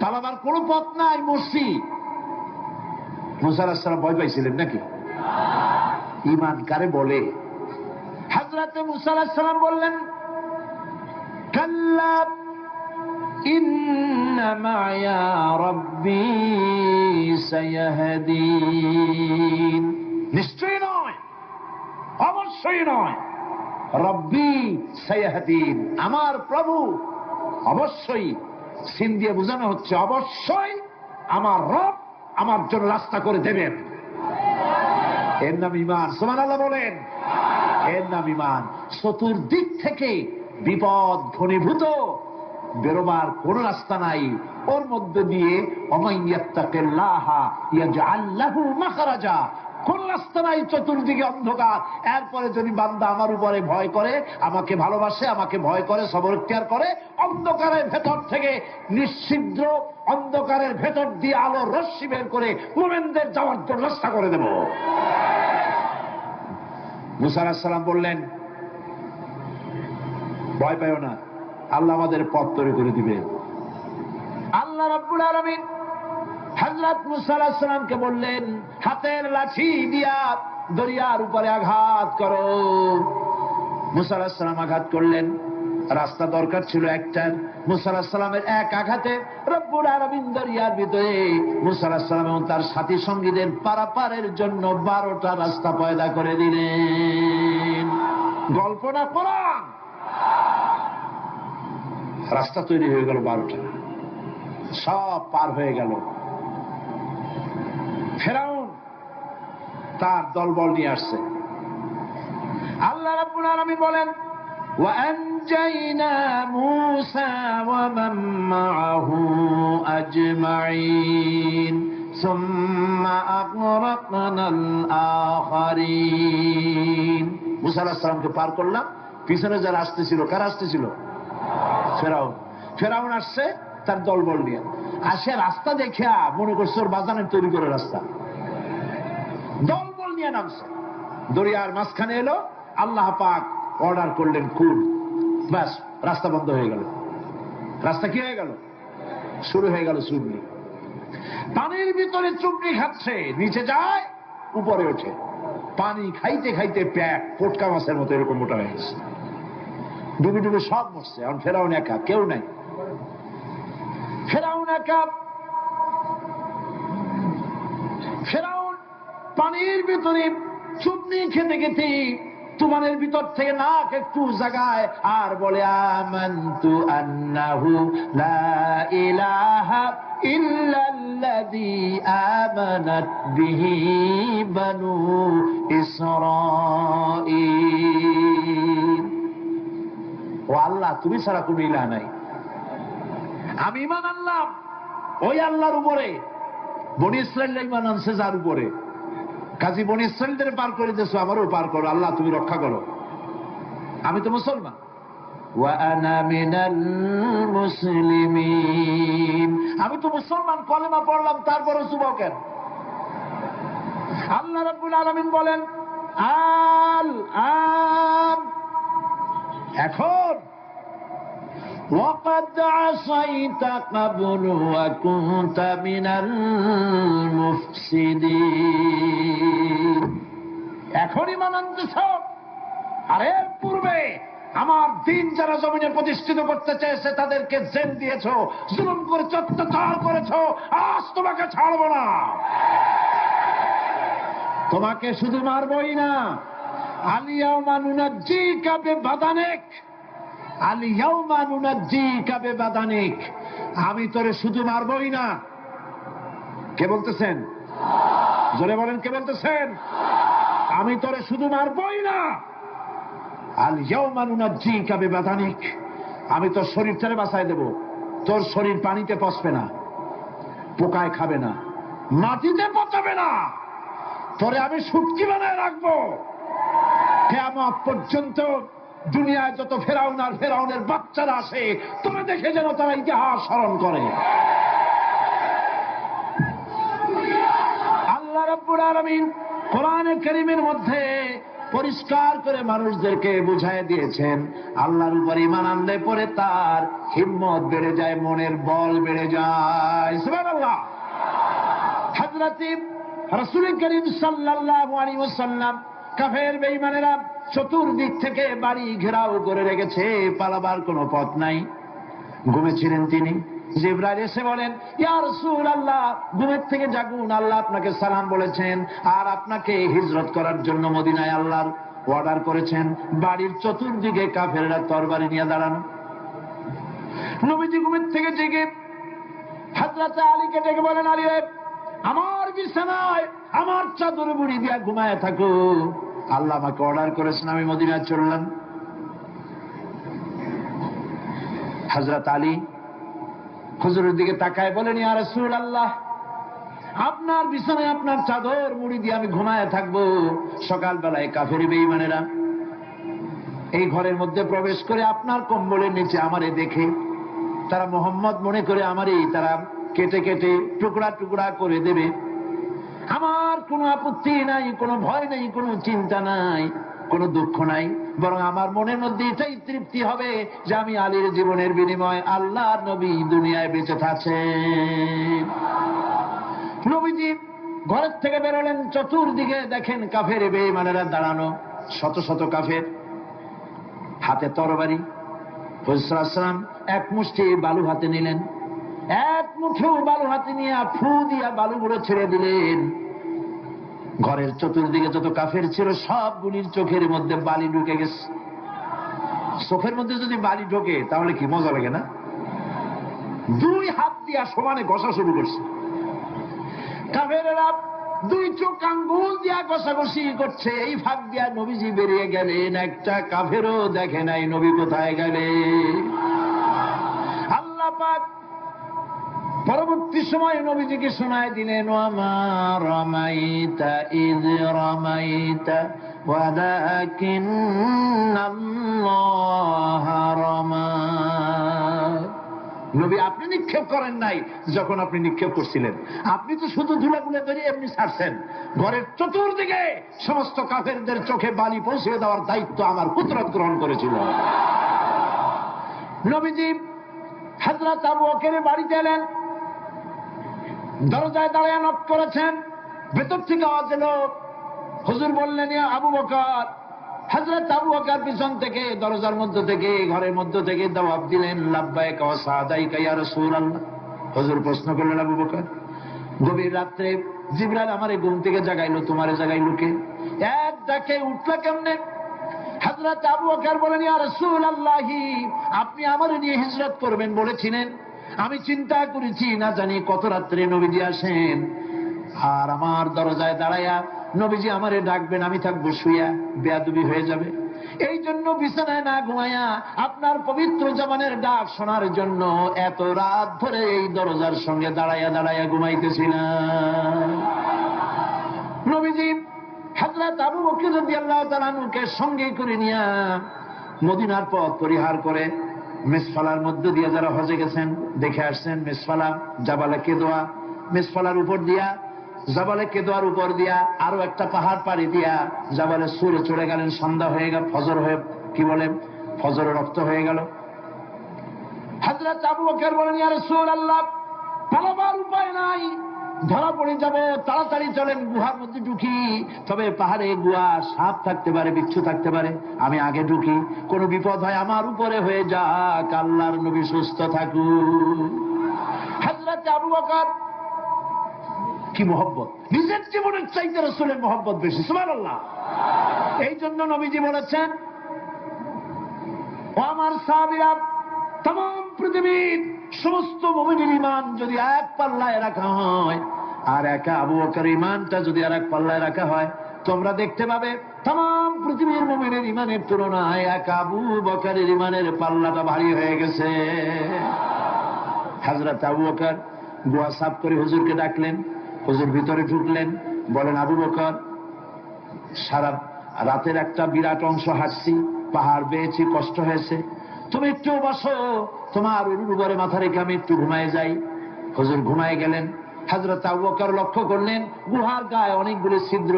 পালাবার কোনো পথ নাই, মরছি। মূসা আলাইহিস সালাম ভয় পাইছিলেন নাকি? ঈমান কারে বলে? হযরত মূসা আলাইহিস সালাম বললেন, কাল্লা ইন্না মা'য়া রাব্বী সায়াহদিন। নিশ্চয়ই নয়, অবশ্যই নয়, রব্বী সায়াহদিন, আমার প্রভু অবশ্যই, সিন দিয়ে বোঝানো হচ্ছে অবশ্যই আমার রব আমার জন্য রাস্তা করে দেবেন। এর নাম ঈমান। সুবহানাল্লাহ বলেন। এর নাম ঈমান। চতুর্দিক থেকে বিপদ ঘনীভূত, বেরোবার কোন রাস্তা নাই। ওর মধ্যে দিয়ে ওমাইয়াত্তাকিল্লাহা ইয়াজআল লাহু মাখরাজা, কোন রাস্তা নাই, চতুর্দিকে অন্ধকার। এরপরে যদি বান্দা আমার উপরে ভয় করে, আমাকে ভালোবাসে, আমাকে ভয় করে, সবর ইখতিয়ার করে, অন্ধকারের ভেতর থেকে নিশ্ছিদ্র অন্ধকারের ভেতর দিয়ে আলোর রশ্মি বের করে মুমিনদের যাওয়ার জন্য রাস্তা করে দেব। মূসা আলাইহিস সালাম বললেন, ভয় পাইও না, আল্লাহ আমাদের পথ তৈরি করে দিবে। আল্লাহ রাব্বুল আলামিন হযরত মূসা আলাইহিস সালামকে বললেন, হাতের লাঠি দিয়া দরিয়ার উপরে আঘাত করো। মূসা আলাইহিস সালাম আঘাত করলেন। রাস্তা দরকার ছিল একটা। মূসা আলাইহিস সালামের এক আঘাতে রব্বুল আলামিন দরিয়ার ভিতরে মূসা আলাইহিস সালাম এবং তার সাথী সঙ্গীদের পারাপারের জন্য 12টা রাস্তা পয়দা করে দিলেন। গল্প না কোরআন? রাস্তা তৈরি হয়ে গেল 12টা, সব পার হয়ে গেল। ফিরআউন তার দলবল নিয়ে আসছে। আল্লাহ রাব্বুল আলামিন বলেন, وَأَنْجَيْنَا مُوسَى وَمَن مَّعَهُ أَجْمَعِينَ ثُمَّ أَغْرَقْنَا الْآخَرِينَ। মূসা আলাইহিস সালামকে পার করলাম, পিছনে যারা আসতেছিল, কারা আসতেছিল? ফিরআউন। ফিরআউন আসছে তার দলবল নিয়ে। আসে রাস্তা দেখিয়া মনে করছে ওর বাজানের তৈরি করে রাস্তা, দলবল নিয়ে নামছে। দরিয়ার মাঝখানে এলো, আল্লাহ পাক অর্ডার করলেন কুল, ব্যাস রাস্তা বন্ধ হয়ে গেল। রাস্তা কি হয়ে গেল? শুরু হয়ে গেল চুবনি। পানির ভিতরে চুবনি খাচ্ছে, নিচে যায়, উপরে ওঠে। পানি খাইতে খাইতে প্যাক পোটকা মাছের মতো এরকম মোটা হয়ে গেছে। ডুবে ডুবে সব মরছে। এখন ফেরাউন একা, কেউ নাই। ফেরাউন একা। ফেরাউন পানির ভিতরে চুবনি খেতে খেতে তুমানের ভিতর থেকে নাক একটু জাগায় আর বলে, আমানতু আন্নাহু লা ইলাহা ইল্লাল্লাযী আমানাত বিহি বানু ইসরাঈল। ও আল্লাহ, তুমি ছাড়া কোনো ইলাহ নাই। আমি ঈমান আনলাম ওই আল্লাহর উপরে। বনি ইসরাঈল ঈমান আনছে যার উপরে। কাজী বনি ইসরাঈলদের পার করে দিয়েছো, আমারও পার করো। আল্লাহ তুমি রক্ষা করো, আমি তো মুসলমান। ওয়া আনা মিনাল মুসলিমিন, আমি তো মুসলমান, কলেমা পড়লাম, তারপরে যুবক কেন? আল্লাহ রাব্বুল আলামিন বলেন, আল এখন وقد عصيت قبل وكنت من المفسدين। এখন ঈমান আনতেছ, আর এর পূর্বে আমার দিন যারা জমিনে প্রতিষ্ঠিত করতে চেয়েছে তাদেরকে জেল দিয়েছ, জুলুম করে অত্যাচার করেছ। আজ তোমাকে ছাড়বো না, তোমাকে শুধু মারবই না, আলিয়াউমা নুনাজ্জিকা বিবাদানিক, আলিয়াউমা নুনাজ্জিকা বিবাদানিক, আমি তোরে শুধু মারবই না, কে বলতেছেন? জোরে বলেন, কে বলতেছেন? আমি তোরে শুধু মারবই না, আল ইয়াউমা নুনাজ্জিকা বিবাদানিক, আমি তোর শরীরটারে বাঁচায় দেব। তোর শরীর পানিতে পচবে না, পোকায় খাবে না, মাটিতে পচাবে না, তোরে আমি শুটকি বানায় রাখবো। কিয়ামত পর্যন্ত দুনিয়ায় যত ফেরাউন আর ফেরাউনের বাচ্চারা আসে, তোমরা দেখে যেন তারা ইতিহাস স্মরণ করে। আল্লাহ রাব্বুল আলামিন কোরআনে কারীমের মধ্যে পরিষ্কার করে মানুষদেরকে বুঝায় দিয়েছেন, আল্লাহর উপর ঈমান আনলে পরে তার হিম্মত বেড়ে যায়, মনের বল বেড়ে যায়। সুবহানাল্লাহ। হযরত রাসূল করিম সাল্লাল্লাহু আলাইহি ওয়াসাল্লাম কাফের বেঈমানেরা চতুর্দিক থেকে বাড়ি ঘেরাও করে রেখেছে, পালাবার কোনো পথ নাই। ঘুমেছিলেন তিনি, জিবরাইল এসে বলেন, ইয়া রাসূলুল্লাহ, ঘুমের থেকে জাগুন, আল্লাহ আপনাকে সালাম বলেছেন, আর আপনাকে হিজরত করার জন্য মদিনায় আল্লাহর অর্ডার করেছেন। বাড়ির চতুর্দিকে কাফেররা তরবারি নিয়ে দাঁড়ানো। নবীজি ঘুমের থেকে জেগে হযরত আলীকে ডেকে বলেন, আলী রে, আমার বিছানায় আমার চাদর মুড়ি দিয়া ঘুমায় থাকো, আল্লাহ আমাকে অর্ডার করেছেন, আমি মদিনায় চললাম। হযরত আলী হুজুরের দিকে তাকায় বলেন, ইয়া রাসূলুল্লাহ, আপনার বিছানায় আপনার চাদর মুড়ি দিয়ে আমি ঘুমায় থাকবো, সকালবেলায় কাফের বেঈমানেরা এই ঘরের মধ্যে প্রবেশ করে আপনার কম্বলের নিচে আমারে দেখে তারা মোহাম্মদ মনে করে আমারই তারা কেটে কেটে টুকরা টুকরা করে দেবে। আমার কোনো আপত্তি নাই, কোনো ভয় নেই, কোনো চিন্তা নাই, কোনো দুঃখ নাই, বরং আমার মনের মধ্যে এটাই তৃপ্তি হবে যে আমি আলীর জীবনের বিনিময়ে আল্লাহর নবী দুনিয়ায় বেঁচে থাকছেন। নবীজি ঘরের থেকে বেরোলেন, চতুর্দিকে দেখেন কাফের বেঈমানেরা দাঁড়ানো, শত শত কাফের, হাতে তরবারি। হুজুর সাল্লাল্লাহু আলাইহি ওয়াসাল্লাম এক মুষ্টি বালু হাতে নিলেন, এক মুঠো বালু হাতে নিয়ে ফু দিয়া বালুগুলো ছেড়ে দিলেন। ঘরের চতুর্দিকে যত কাফের ছিল সবগুলির চোখের মধ্যে বালি ঢুকে গেছে। চোখের মধ্যে যদি বালি ঢোকে তাহলে কি মজা লাগে না? দুই হাত দিয়া সমানে ঘষা শুরু করছে কাফেরেরা, দুই চোখ আঙ্গুল দিয়া ঘষাঘষি করছে। এই ফাঁক দিয়া নবীজি বেরিয়ে গেলেন, একটা কাফেরও দেখে নাই নবী কোথায় গেলে। আল্লাহ পাক পরবর্তী সময় নবীজিকে শোনায় দিলেন, ওয়ামা রামাইতা ইয রামাইতা ওয়ালাকিন্নাল্লাহ রামা। নবী, আপনি নিক্ষেপ করেন নাই যখন আপনি নিক্ষেপ করছিলেন, আপনি তো শুধু ধুলাগুলো ধরে এমনি ছাড়ছেন। ঘরের চতুর্দিকে সমস্ত কাফেরদের চোখে বালি পৌঁছে দেওয়ার দায়িত্ব আমার কুদরত গ্রহণ করেছিল। নবীজি হযরত আবু বকরের বাড়িতে এলেন, দরজায় দাঁড়িয়ে নক করেছেন, ভেতর থেকে আওয়াজ এলো। হুজুর বললেন, ইয়া আবু বকর। হযরত আবু বকর পিছন থেকে দরজার মধ্য থেকে ঘরের মধ্য থেকে জবাব দিলেন, লাব্বাইকা ওয়া সাদাইকা ইয়া রাসূলুল্লাহ। হুজুর প্রশ্ন করলেন, আবু বকর, গভীর রাত্রে জিবরাইল আমারে ঘুম থেকে জাগাইলো, তোমারে জাগাইলো কে? এক ডাকে উঠলা কেমনে? হযরত আবু বকর বলেন, ইয়া রাসূলুল্লাহ, আপনি আমারে নিয়ে হিজরত করবেন বলেছিলেন, আমি চিন্তা করেছি না জানি কত রাত্রে নবীজি আসেন, আর আমার দরজায় দাঁড়ায়া নবীজি আমারে ডাকবেন, আমি থাকবো শুয়া, বেয়াদবি হয়ে যাবে। এই জন্য বিছানায় না ঘুমায়া আপনার পবিত্র জবানের ডাক শোনার জন্য এত রাত ধরে এই দরজার সঙ্গে দাঁড়ায়া দাঁড়ায়া ঘুমাইতেছিলাম। নবীজি হযরত আবু বকর রাদিয়াল্লাহু তাআলা আনহুকে সঙ্গে করে নিয়া মদিনার পথ পরিহার করে মিসফালার মধ্য দিয়ে যারা হজে গেছেন দেখে আসছেন, মিসফালা জাবালে কেদোয়া, মিসফালার উপর দিয়া জাবালে কেদোয়ার উপর দিয়া আরো একটা পাহাড় পাড়ি দিয়া জাবালে সুরে চড়ে গেলেন। সন্ধ্যা হয়ে গেল, ফজর হয়ে কি বলে ফজর রক্ত হয়ে গেল। হযরত আবু বকর বলেন, ইয়া রাসূলুল্লাহ, পালাবার উপায় নাই, ধরা পড়ে যাবে, তাড়াতাড়ি চলেন, গুহার মধ্যে ঢুকি। তবে পাহাড়ে গুহা, সাপ থাকতে পারে, বিচ্ছু থাকতে পারে, আমি আগে ঢুকি, কোনো বিপদ হয় আমার উপরে হয়ে যাক, আল্লাহর নবী সুস্থ থাকুন। হযরত আবু বকর কি মহব্বত, নিজের জীবনের চাইতে রাসূলের মহব্বত বেশি, সুবহানাল্লাহ। এই জন্য নবীজি বলেছেন, ও আমার সাহাবীরা, तमाम পৃথিবীর সমস্ত মুমিনের ঈমান যদি এক পাল্লায় রাখা হয়, আর একা আবু বকর ইমানটা যদি আর এক পাল্লায় রাখা হয়, তোমরা দেখতে পাবে তাম পৃথিবীর মুমিনের ইমানের তুলনায় একা আবু বকরের ইমানের পাল্লাটা ভারী হয়ে গেছে। হযরত আবু বকর গোয়া সাফ করে হুজুরকে ডাকলেন। হুজুর ভিতরে ঢুকলেন, বলেন আবু বকর, সারা রাতের একটা বিরাট অংশ হাঁটছি, পাহাড় বেয়েছি, কষ্ট হয়েছে, তুমি একটু বসো, তোমার উপরে মাথা রেখে আমি একটু ঘুমায় যাই। হুজুর ঘুমায় গেলেন। হযরত আবু বকর লক্ষ্য করলেন গুহার গায়ে অনেকগুলো ছিদ্র,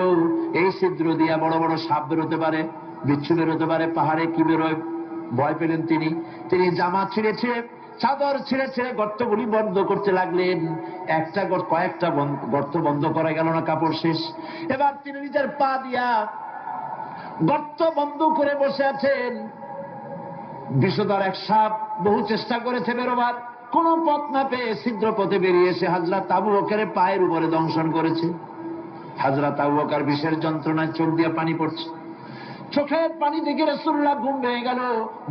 এই ছিদ্র দিয়ে বড় বড় সাপ বেরোতে পারে, বিচ্ছু বেরোতে পারে, পাহাড়ে কি বেরোয় ভয় পেলেন তিনি জামা ছিঁড়ে ছিঁড়ে, চাদর ছিঁড়ে ছিঁড়ে গর্তগুলি বন্ধ করতে লাগলেন। কয়েকটা গর্ত বন্ধ করা গেল না, কাপড় শেষ। এবার তিনি নিজের পা দিয়া গর্ত বন্ধ করে বসে আছেন। বিষধর এক সাপ বহু চেষ্টা করেছে বেরোবার, কোন পথ না পেয়ে ছিদ্র পথে বেরিয়ে এসে হযরত আবু বকরের পায়ের উপরে দংশন করেছে। হযরত আবু বকর বিষের যন্ত্রণায় চোখ দিয়ে পানি পড়ছে। চোখের পানি দেখে রাসূলুল্লাহ ঘুম ভেঙে গেল।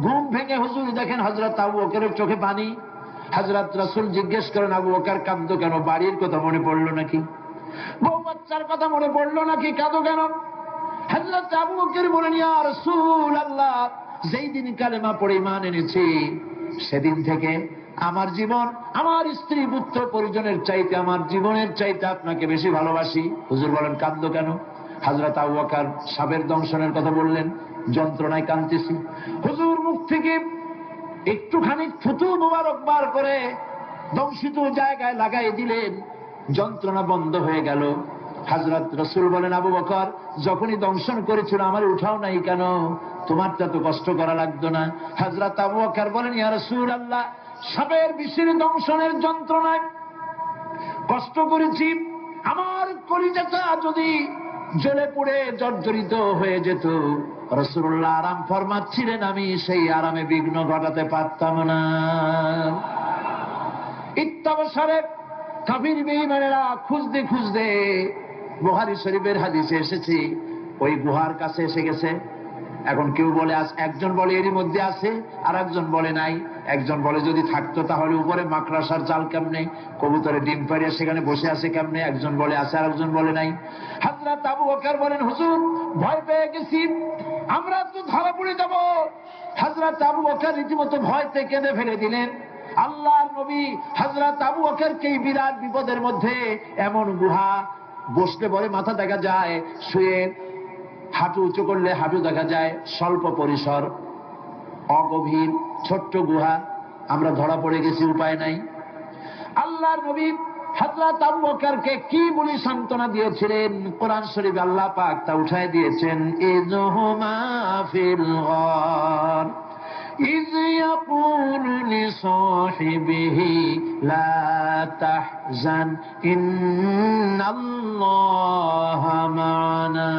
ঘুম ভেঙে হুজুর দেখেন হযরত আবু বকরের চোখে পানি। হযরত রাসূল জিজ্ঞেস করেন, আবু বকর কাঁদো কেন? বাড়ির কথা মনে পড়লো নাকি? বউ বাচ্চার কথা মনে পড়লো নাকি? কাঁদো কেন? হযরত আবু বকর বলেন, ইয়া রাসূলুল্লাহ, যেই দিন কালেমা পড়ে ঈমান এনেছি, সেদিন থেকে আমার জীবন, আমার স্ত্রী পুত্র পরিজনের চাইতে, আমার জীবনের চাইতে আপনাকে বেশি ভালোবাসি। হুজুর বলেন, কাঁদো কেন? হযরত আবু বকর সাপের দংশনের কথা বললেন, যন্ত্রণায় কাঁদতেছি। হুজুর মুখ থেকে একটুখানি থুতু মোবারক বার করে দংশিত জায়গায় লাগাই দিলেন, যন্ত্রণা বন্ধ হয়ে গেল। হযরত রাসূল বলেন, আবু বকর, যখনই দংশন করেছিল আমার উঠাও নাই কেন? তোমারটা তো কষ্ট করা লাগতো না। হযরত আবু বকর বলেন, ইয়া রাসূলুল্লাহ, সাপের বিষের দংশনের যন্ত্রণায় কষ্ট করেছি, আমার কলিজাটা যদি জ্বলে পুড়ে জর্জরিত হয়ে যেত, রাসূলুল্লাহ আরাম ফরমাচ্ছিলেন, আমি সেই আরামে বিঘ্ন ঘটাতে পারতাম না। ইত্তাবসারে কাফির বেঈমানেরা খুঁজতে খুঁজতে, বুখারী শরীফের হাদিসে এসেছে, ওই গুহার কাছে এসে গেছে। এখন কেউ বলে একজন বলে এরই মধ্যে আছে, আর একজন বলে নাই। একজন বলে যদি থাকতো তাহলে উপরে মাকড়াসার জাল কেমনে, কবুতরে ডিম পাড়িয়ে সেখানে বসে আছে কেমনে? একজন বলে আছে, আর একজন বলে নাই। হযরত আবু বকর বলেন, হুজুর ভয় পেয়ে গেছি, আমরা তো ধরা পড়ে যাব। হযরত আবু বকর রীতিমতো ভয়তে কেঁদে ফেলে দিলেন। আল্লাহর নবী হযরত আবু বকরকে বিরাট বিপদের মধ্যে, এমন গুহা, বসলে পরে মাথা দেখা যায়, শুয়ে হাঁটু উঁচু করলে হাঁটু দেখা যায়, স্বল্প পরিসর, অগভীর, ছোট্ট গুহা, আমরা ধরা পড়ে গেছি, উপায় নাই। আল্লাহর নবী হযরত আবু বকরকে কি বলে সান্ত্বনা দিয়েছিলেন, কোরআন শরীফে আল্লাহ পাক তা উঠায় দিয়েছেন। ইযহুমা ফিল গার ইয ইয়াকুলু লিসাহিবিহি লা তাহজান ইন্নাল্লাহা মা'ানা।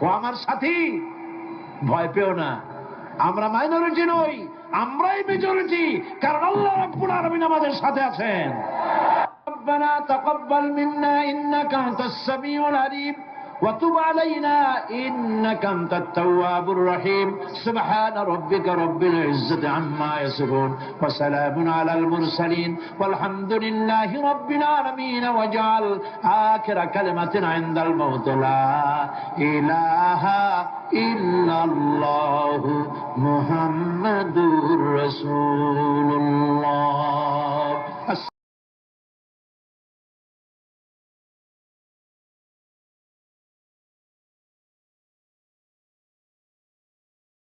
ও আমার সাথী, ভয় পেও না, আমরা মাইনরিটি নই, আমরাই মেজরিটি, কারণ আল্লাহ রাব্বুল আলামিন আমাদের সাথে আছেন। রব্বানা তাকাব্বাল মিন্না ইন্নাকা আনতাস সামিউল আলিম ওয়া তুব আলাইনা ইন্নাকা আনতাত তাওয়াবুর রহিম। সুবহান রাব্বিকা রাব্বিল ইজ্জাতি আম্মা ইয়াসিফুন ওয়া সালামুন আলাল মুরসালিন ওয়ালহামদুলিল্লাহি রাব্বিল আলামিন। ওয়াজআল আখিরা কালিমাতিনা ইনদাল মাউত লা ইলাহা ইল্লাল্লাহু মুহাম্মাদ